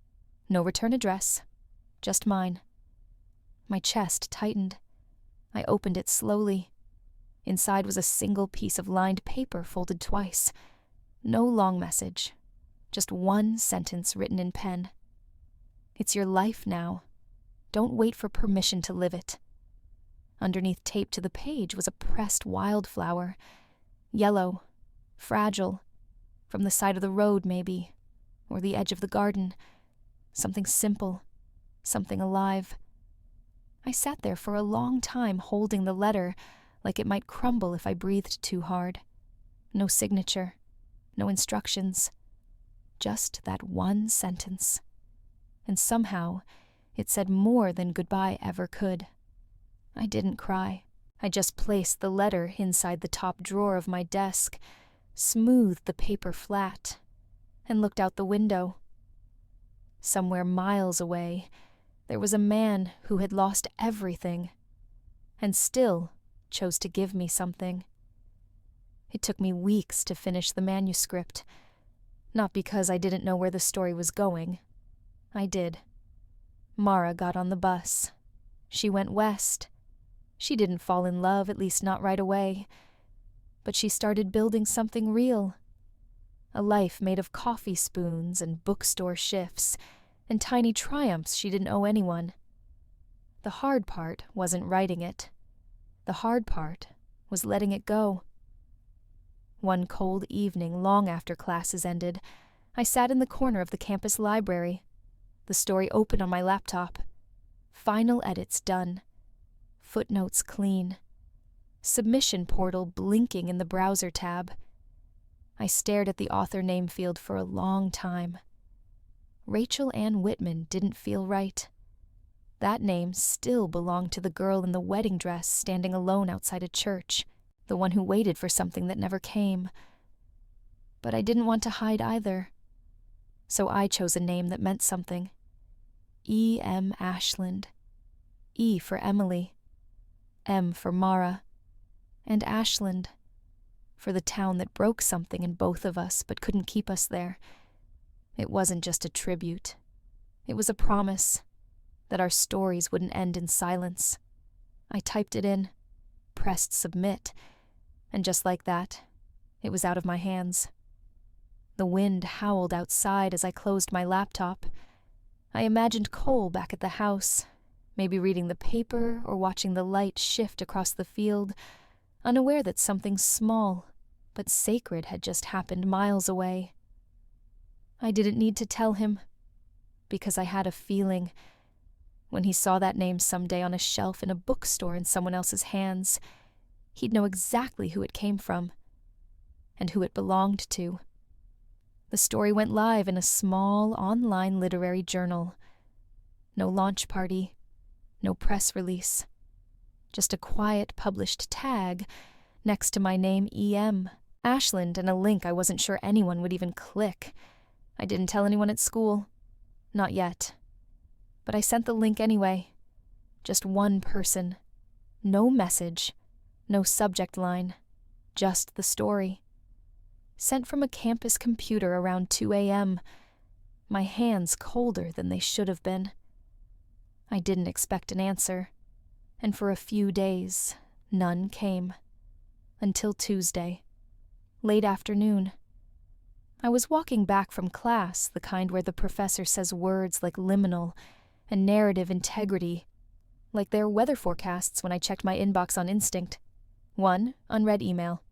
Speaker 1: no return address, just mine. My chest tightened. I opened it slowly. Inside was a single piece of lined paper folded twice. No long message, just one sentence written in pen. "It's your life now. Don't wait for permission to live it." Underneath, taped to the page, was a pressed wildflower. Yellow, fragile, from the side of the road maybe, or the edge of the garden. Something simple, something alive. I sat there for a long time holding the letter, like it might crumble if I breathed too hard. No signature, no instructions, just that one sentence. And somehow, it said more than goodbye ever could. I didn't cry. I just placed the letter inside the top drawer of my desk, smoothed the paper flat, and looked out the window. Somewhere miles away, there was a man who had lost everything, and still chose to give me something. It took me weeks to finish the manuscript, not because I didn't know where the story was going. I did. Mara got on the bus. She went west. She didn't fall in love, at least not right away, but she started building something real. A life made of coffee spoons and bookstore shifts, and tiny triumphs she didn't owe anyone. The hard part wasn't writing it. The hard part was letting it go. One cold evening, long after classes ended, I sat in the corner of the campus library, the story open on my laptop. Final edits done. Footnotes clean. Submission portal blinking in the browser tab. I stared at the author name field for a long time. Rachel Ann Whitman didn't feel right. That name still belonged to the girl in the wedding dress standing alone outside a church, the one who waited for something that never came. But I didn't want to hide either. so I chose a name that meant something. E.M. Ashland. E for Emily, M for Mara, and Ashland for the town that broke something in both of us but couldn't keep us there. It wasn't just a tribute. It was a promise that our stories wouldn't end in silence. I typed it in, pressed submit, and just like that, it was out of my hands. The wind howled outside as I closed my laptop. I imagined Cole back at the house, maybe reading the paper or watching the light shift across the field, unaware that something small but sacred had just happened miles away. I didn't need to tell him, because I had a feeling when he saw that name someday on a shelf in a bookstore in someone else's hands, he'd know exactly who it came from and who it belonged to. The story went live in a small online literary journal. No launch party, no press release, just a quiet published tag next to my name E.M. Ashland and a link I wasn't sure anyone would even click. I didn't tell anyone at school. Not yet. But I sent the link anyway. Just one person. No message. No subject line. Just the story. Sent from a campus computer around 2 a.m. My hands colder than they should have been. I didn't expect an answer. And for a few days, none came. Until Tuesday. Late afternoon. I was walking back from class, the kind where the professor says words like liminal and narrative integrity, like their weather forecasts when I checked my inbox on instinct. 1. Unread email.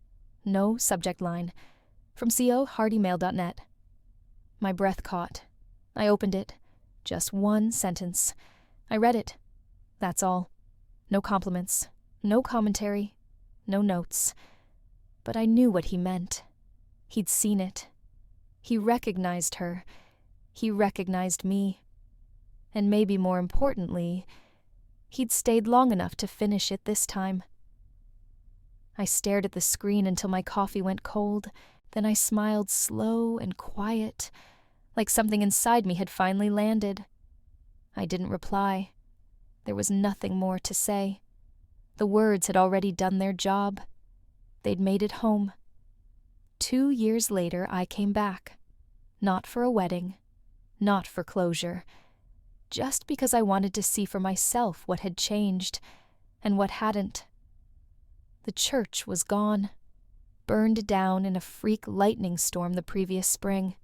Speaker 1: No subject line. From co.hardymail.net. My breath caught. I opened it. Just one sentence. I read it. That's all. No compliments. No commentary. No notes. But I knew what he meant. He'd seen it. He recognized her. He recognized me. And maybe more importantly, he'd stayed long enough to finish it this time. I stared at the screen until my coffee went cold, then I smiled slow and quiet, like something inside me had finally landed. I didn't reply. There was nothing more to say. The words had already done their job. They'd made it home. 2 years later, I came back. Not for a wedding. Not for closure. Just because I wanted to see for myself what had changed and what hadn't. The church was gone. Burned down in a freak lightning storm the previous spring.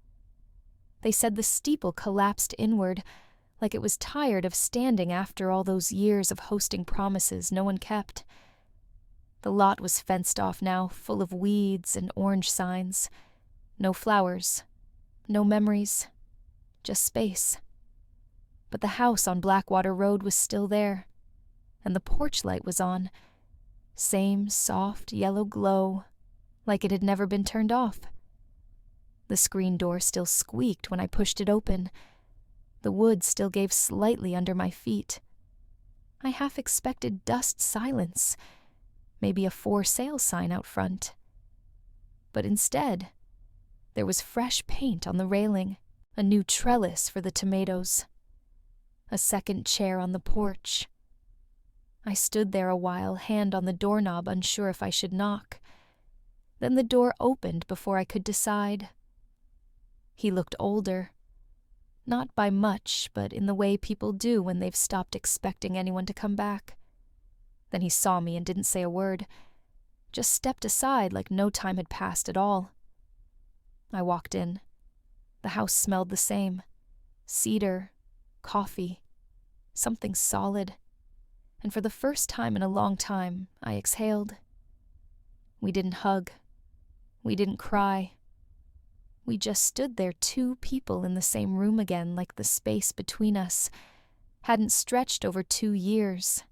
Speaker 1: They said the steeple collapsed inward, like it was tired of standing after all those years of hosting promises no one kept. The lot was fenced off now, full of weeds and orange signs. No flowers. No memories. Just space. But the house on Blackwater Road was still there, and the porch light was on. Same soft yellow glow, like it had never been turned off. The screen door still squeaked when I pushed it open. The wood still gave slightly under my feet. I half expected dust silence, maybe a for sale sign out front. But instead, there was fresh paint on the railing, a new trellis for the tomatoes, a second chair on the porch. I stood there a while, hand on the doorknob, unsure if I should knock. Then the door opened before I could decide. He looked older. Not by much, but in the way people do when they've stopped expecting anyone to come back. Then he saw me and didn't say a word, just stepped aside like no time had passed at all. I walked in. The house smelled the same. Cedar, coffee, something solid. And for the first time in a long time, I exhaled. We didn't hug. We didn't cry. We just stood there, 2 people in the same room again, like the space between us hadn't stretched over 2 years,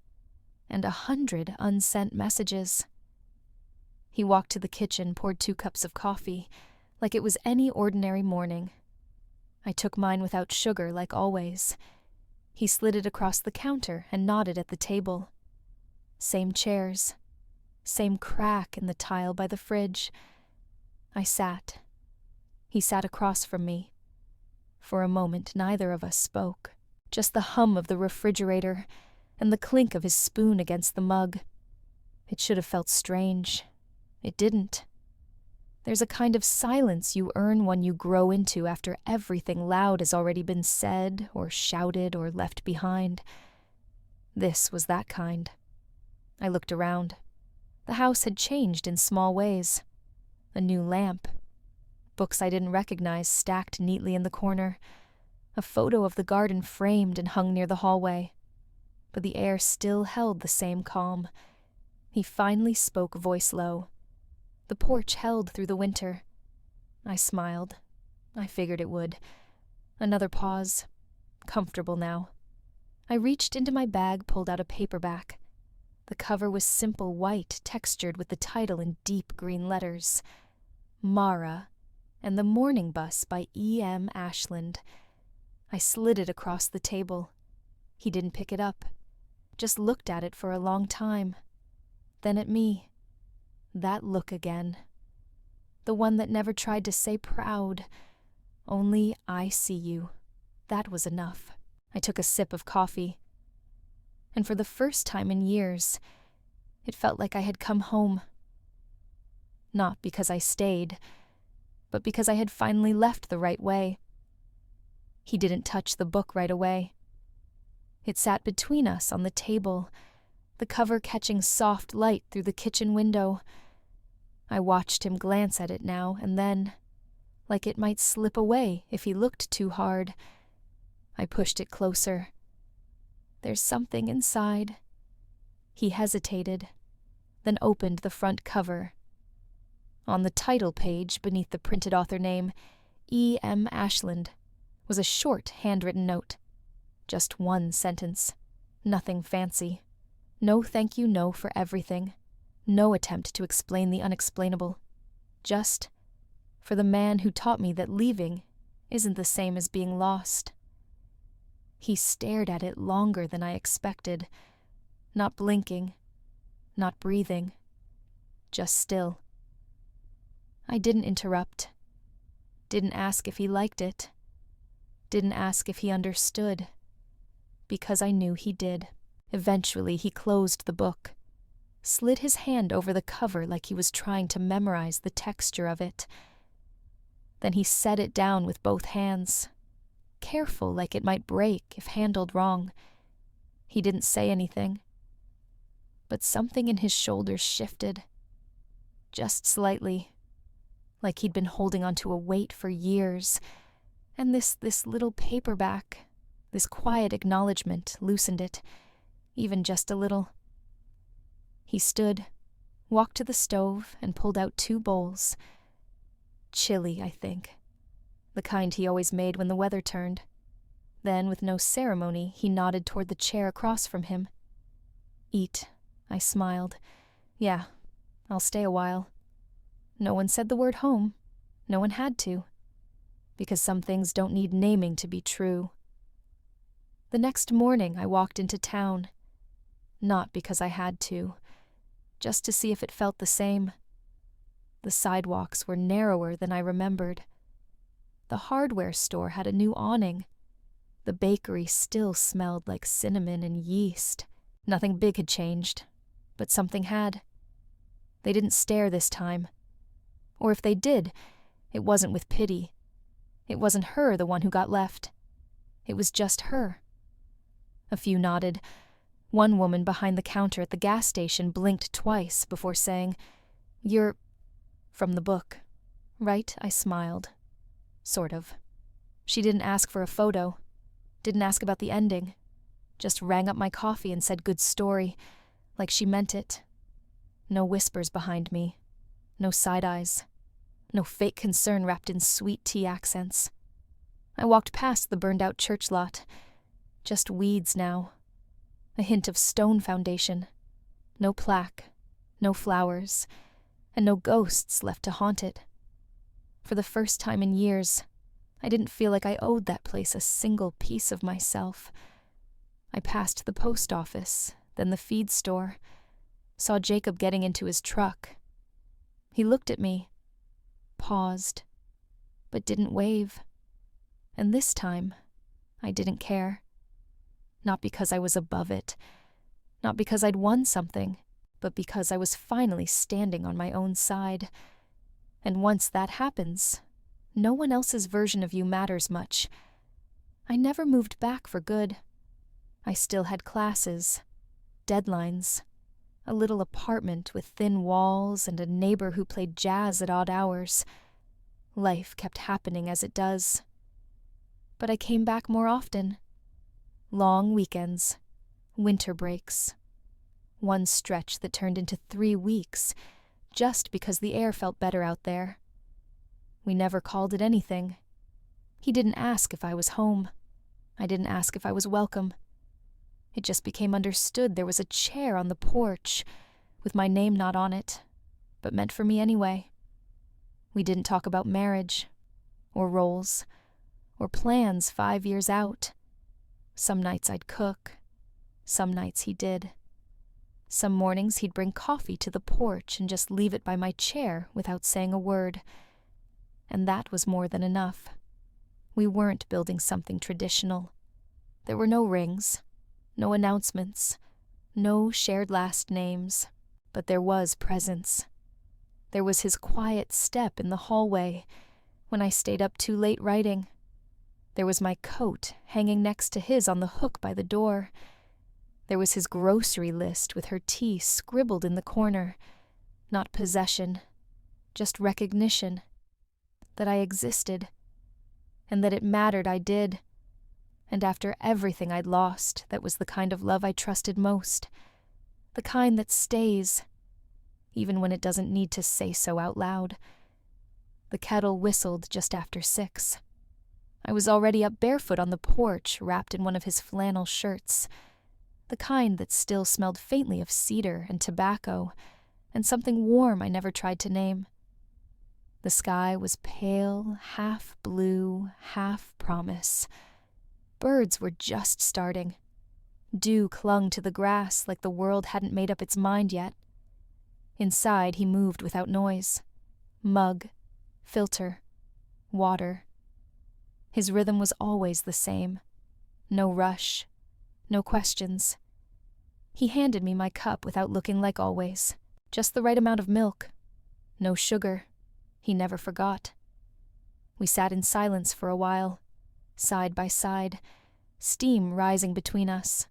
Speaker 1: and 100 unsent messages. He walked to the kitchen, poured 2 cups of coffee, like it was any ordinary morning. I took mine without sugar, like always. He slid it across the counter and nodded at the table. Same chairs. Same crack in the tile by the fridge. I sat. He sat across from me. For a moment, neither of us spoke. Just the hum of the refrigerator and the clink of his spoon against the mug. It should have felt strange. It didn't. There's a kind of silence you earn when you grow into after everything loud has already been said or shouted or left behind. This was that kind. I looked around. The house had changed in small ways. A new lamp. Books I didn't recognize stacked neatly in the corner. A photo of the garden framed and hung near the hallway. But the air still held the same calm. He finally spoke voice low. The porch held through the winter. I smiled. I figured it would. Another pause. Comfortable now. I reached into my bag, pulled out a paperback. The cover was simple white, textured with the title in deep green letters. Mara and the Morning Bus by E.M. Ashland. I slid it across the table. He didn't pick it up. Just looked at it for a long time. Then at me. That look again. The one that never tried to say proud. Only I see you. That was enough. I took a sip of coffee. And for the first time in years, it felt like I had come home. Not because I stayed, but because I had finally left the right way. He didn't touch the book right away. It sat between us on the table, the cover catching soft light through the kitchen window. I watched him glance at it now and then, like it might slip away if he looked too hard. I pushed it closer. There's something inside. He hesitated, then opened the front cover. On the title page, beneath the printed author name, E.M. Ashland, was a short handwritten note. Just one sentence. Nothing fancy. No thank you, no for everything. No attempt to explain the unexplainable. Just, for the man who taught me that leaving isn't the same as being lost. He stared at it longer than I expected, not blinking, not breathing, just still. I didn't interrupt, didn't ask if he liked it, didn't ask if he understood, because I knew he did. Eventually he closed the book, slid his hand over the cover like he was trying to memorize the texture of it. Then he set it down with both hands, careful like it might break if handled wrong. He didn't say anything, but something in his shoulders shifted, just slightly, like he'd been holding onto a weight for years, and this little paperback, this quiet acknowledgement loosened it, even just a little. He stood, walked to the stove, and pulled out 2 bowls. Chilly, I think. The kind he always made when the weather turned. Then, with no ceremony, he nodded toward the chair across from him. Eat, I smiled. Yeah, I'll stay a while. No one said the word home. No one had to. Because some things don't need naming to be true. The next morning I walked into town. Not because I had to. Just to see if it felt the same. The sidewalks were narrower than I remembered. The hardware store had a new awning. The bakery still smelled like cinnamon and yeast. Nothing big had changed, but something had. They didn't stare this time. Or if they did, it wasn't with pity. It wasn't her, the one who got left. It was just her. A few nodded. One woman behind the counter at the gas station blinked twice before saying, "You're from the book, right?" I smiled. Sort of. She didn't ask for a photo. Didn't ask about the ending. Just rang up my coffee and said good story, like she meant it. No whispers behind me. No side eyes. No fake concern wrapped in sweet tea accents. I walked past the burned-out church lot. Just weeds now. A hint of stone foundation. No plaque. No flowers. And no ghosts left to haunt it. For the first time in years, I didn't feel like I owed that place a single piece of myself. I passed the post office, then the feed store. Saw Jacob getting into his truck. He looked at me, paused, but didn't wave. And this time, I didn't care. Not because I was above it, not because I'd won something, but because I was finally standing on my own side. And once that happens, no one else's version of you matters much. I never moved back for good. I still had classes, deadlines, a little apartment with thin walls and a neighbor who played jazz at odd hours. Life kept happening as it does. But I came back more often. Long weekends, winter breaks. One stretch that turned into 3 weeks, just because the air felt better out there. We never called it anything. He didn't ask if I was home. I didn't ask if I was welcome. It just became understood there was a chair on the porch, with my name not on it, but meant for me anyway. We didn't talk about marriage, or roles, or plans 5 years out. Some nights I'd cook. Some nights he did. Some mornings he'd bring coffee to the porch and just leave it by my chair without saying a word. And that was more than enough. We weren't building something traditional. There were no rings, no announcements, no shared last names, but there was presence. There was his quiet step in the hallway when I stayed up too late writing. There was my coat hanging next to his on the hook by the door. There was his grocery list with her tea scribbled in the corner. Not possession, just recognition. That I existed. And that it mattered I did. And after everything I'd lost, that was the kind of love I trusted most. The kind that stays, even when it doesn't need to say so out loud. The kettle whistled just after 6. I was already up barefoot on the porch, wrapped in one of his flannel shirts. The kind that still smelled faintly of cedar and tobacco, and something warm I never tried to name. The sky was pale, half blue, half promise. Birds were just starting. Dew clung to the grass like the world hadn't made up its mind yet. Inside he moved without noise. Mug, filter, water. His rhythm was always the same. No rush. No questions. He handed me my cup without looking like always. Just the right amount of milk. No sugar. He never forgot. We sat in silence for a while, side by side, steam rising between us.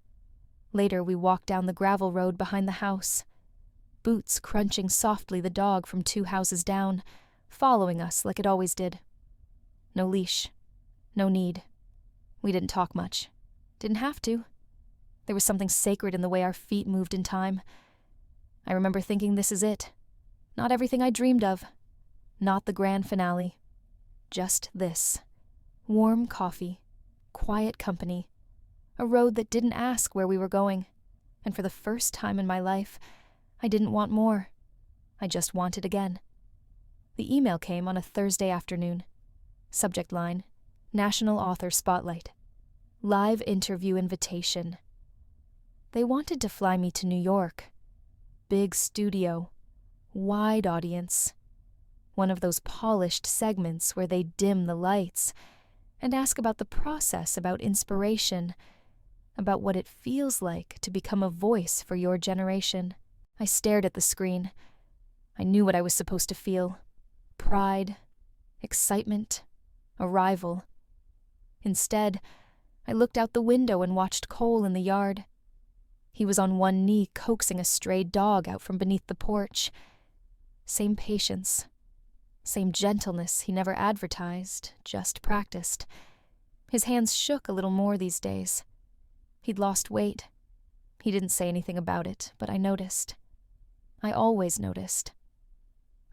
Speaker 1: Later we walked down the gravel road behind the house, Boots crunching softly the dog from 2 houses down, following us like it always did. No leash. No need. We didn't talk much. Didn't have to. There was something sacred in the way our feet moved in time. I remember thinking this is it. Not everything I dreamed of. Not the grand finale. Just this. Warm coffee. Quiet company. A road that didn't ask where we were going. And for the first time in my life, I didn't want more. I just wanted again. The email came on a Thursday afternoon. Subject line, National Author Spotlight. Live interview invitation. They wanted to fly me to New York. Big studio. Wide audience. One of those polished segments where they dim the lights and ask about the process, about inspiration, about what it feels like to become a voice for your generation. I stared at the screen. I knew what I was supposed to feel. Pride, excitement, arrival. Instead, I looked out the window and watched Cole in the yard. He was on one knee coaxing a stray dog out from beneath the porch. Same patience. Same gentleness he never advertised, just practiced. His hands shook a little more these days. He'd lost weight. He didn't say anything about it, but I noticed. I always noticed.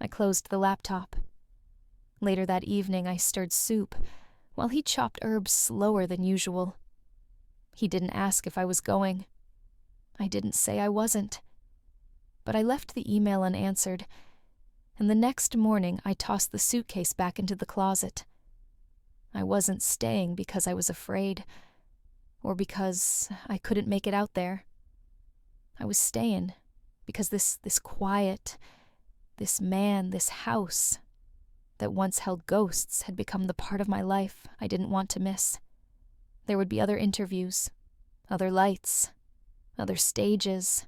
Speaker 1: I closed the laptop. Later that evening I stirred soup, while he chopped herbs slower than usual. He didn't ask if I was going. I didn't say I wasn't. But I left the email unanswered, and the next morning I tossed the suitcase back into the closet. I wasn't staying because I was afraid, or because I couldn't make it out there. I was staying because this quiet, this man, this house, that once held ghosts had become the part of my life I didn't want to miss. There would be other interviews, other lights, other stages,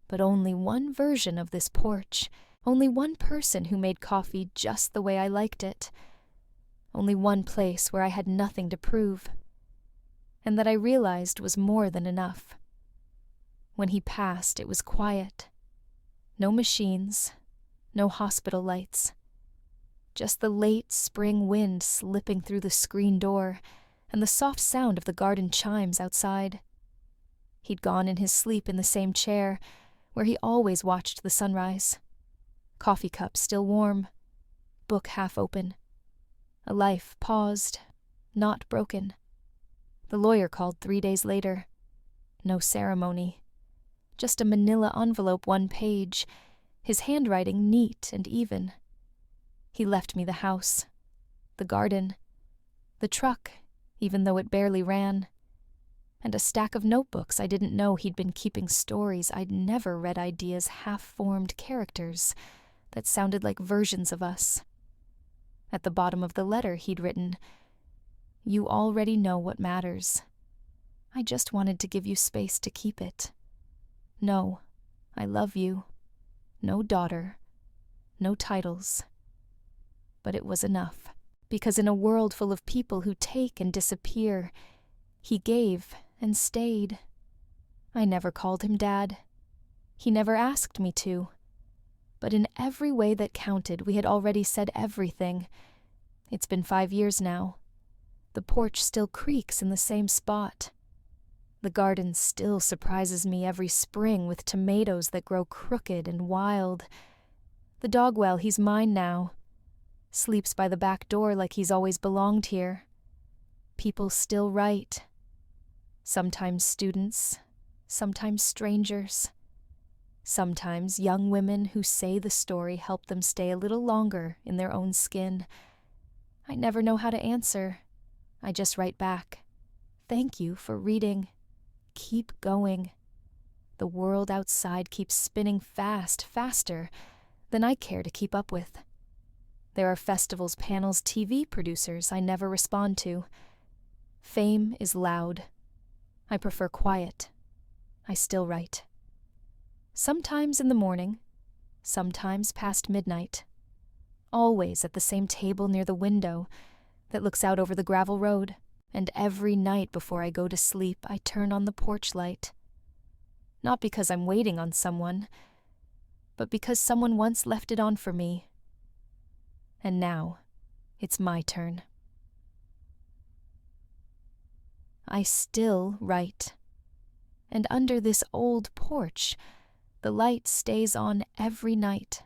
Speaker 1: but only one version of this porch, only one person who made coffee just the way I liked it, only one place where I had nothing to prove, and that I realized was more than enough. When he passed, it was quiet. No machines, no hospital lights. Just the late spring wind slipping through the screen door and the soft sound of the garden chimes outside. He'd gone in his sleep in the same chair where he always watched the sunrise. Coffee cup still warm, book half open. A life paused, not broken. The lawyer called 3 days later. No ceremony. Just a manila envelope 1 page, his handwriting neat and even. He left me the house, the garden, the truck, even though it barely ran, and a stack of notebooks I didn't know he'd been keeping stories I'd never read, ideas, half-formed characters that sounded like versions of us. At the bottom of the letter he'd written, "You already know what matters. I just wanted to give you space to keep it. No, I love you. No daughter. No titles." But it was enough, because in a world full of people who take and disappear, he gave and stayed. I never called him Dad. He never asked me to. But in every way that counted, we had already said everything. It's been 5 years now. The porch still creaks in the same spot. The garden still surprises me every spring with tomatoes that grow crooked and wild. The dog, well, he's mine now. Sleeps by the back door like he's always belonged here. People still write. Sometimes students, sometimes strangers. Sometimes young women who say the story helped them stay a little longer in their own skin. I never know how to answer. I just write back. Thank you for reading. Keep going. The world outside keeps spinning fast, faster than I care to keep up with. There are festivals, panels, TV producers I never respond to. Fame is loud. I prefer quiet. I still write. Sometimes in the morning, sometimes past midnight. Always at the same table near the window that looks out over the gravel road, and every night before I go to sleep, I turn on the porch light. Not because I'm waiting on someone, but because someone once left it on for me. And now, it's my turn. I still write. And under this old porch, the light stays on every night.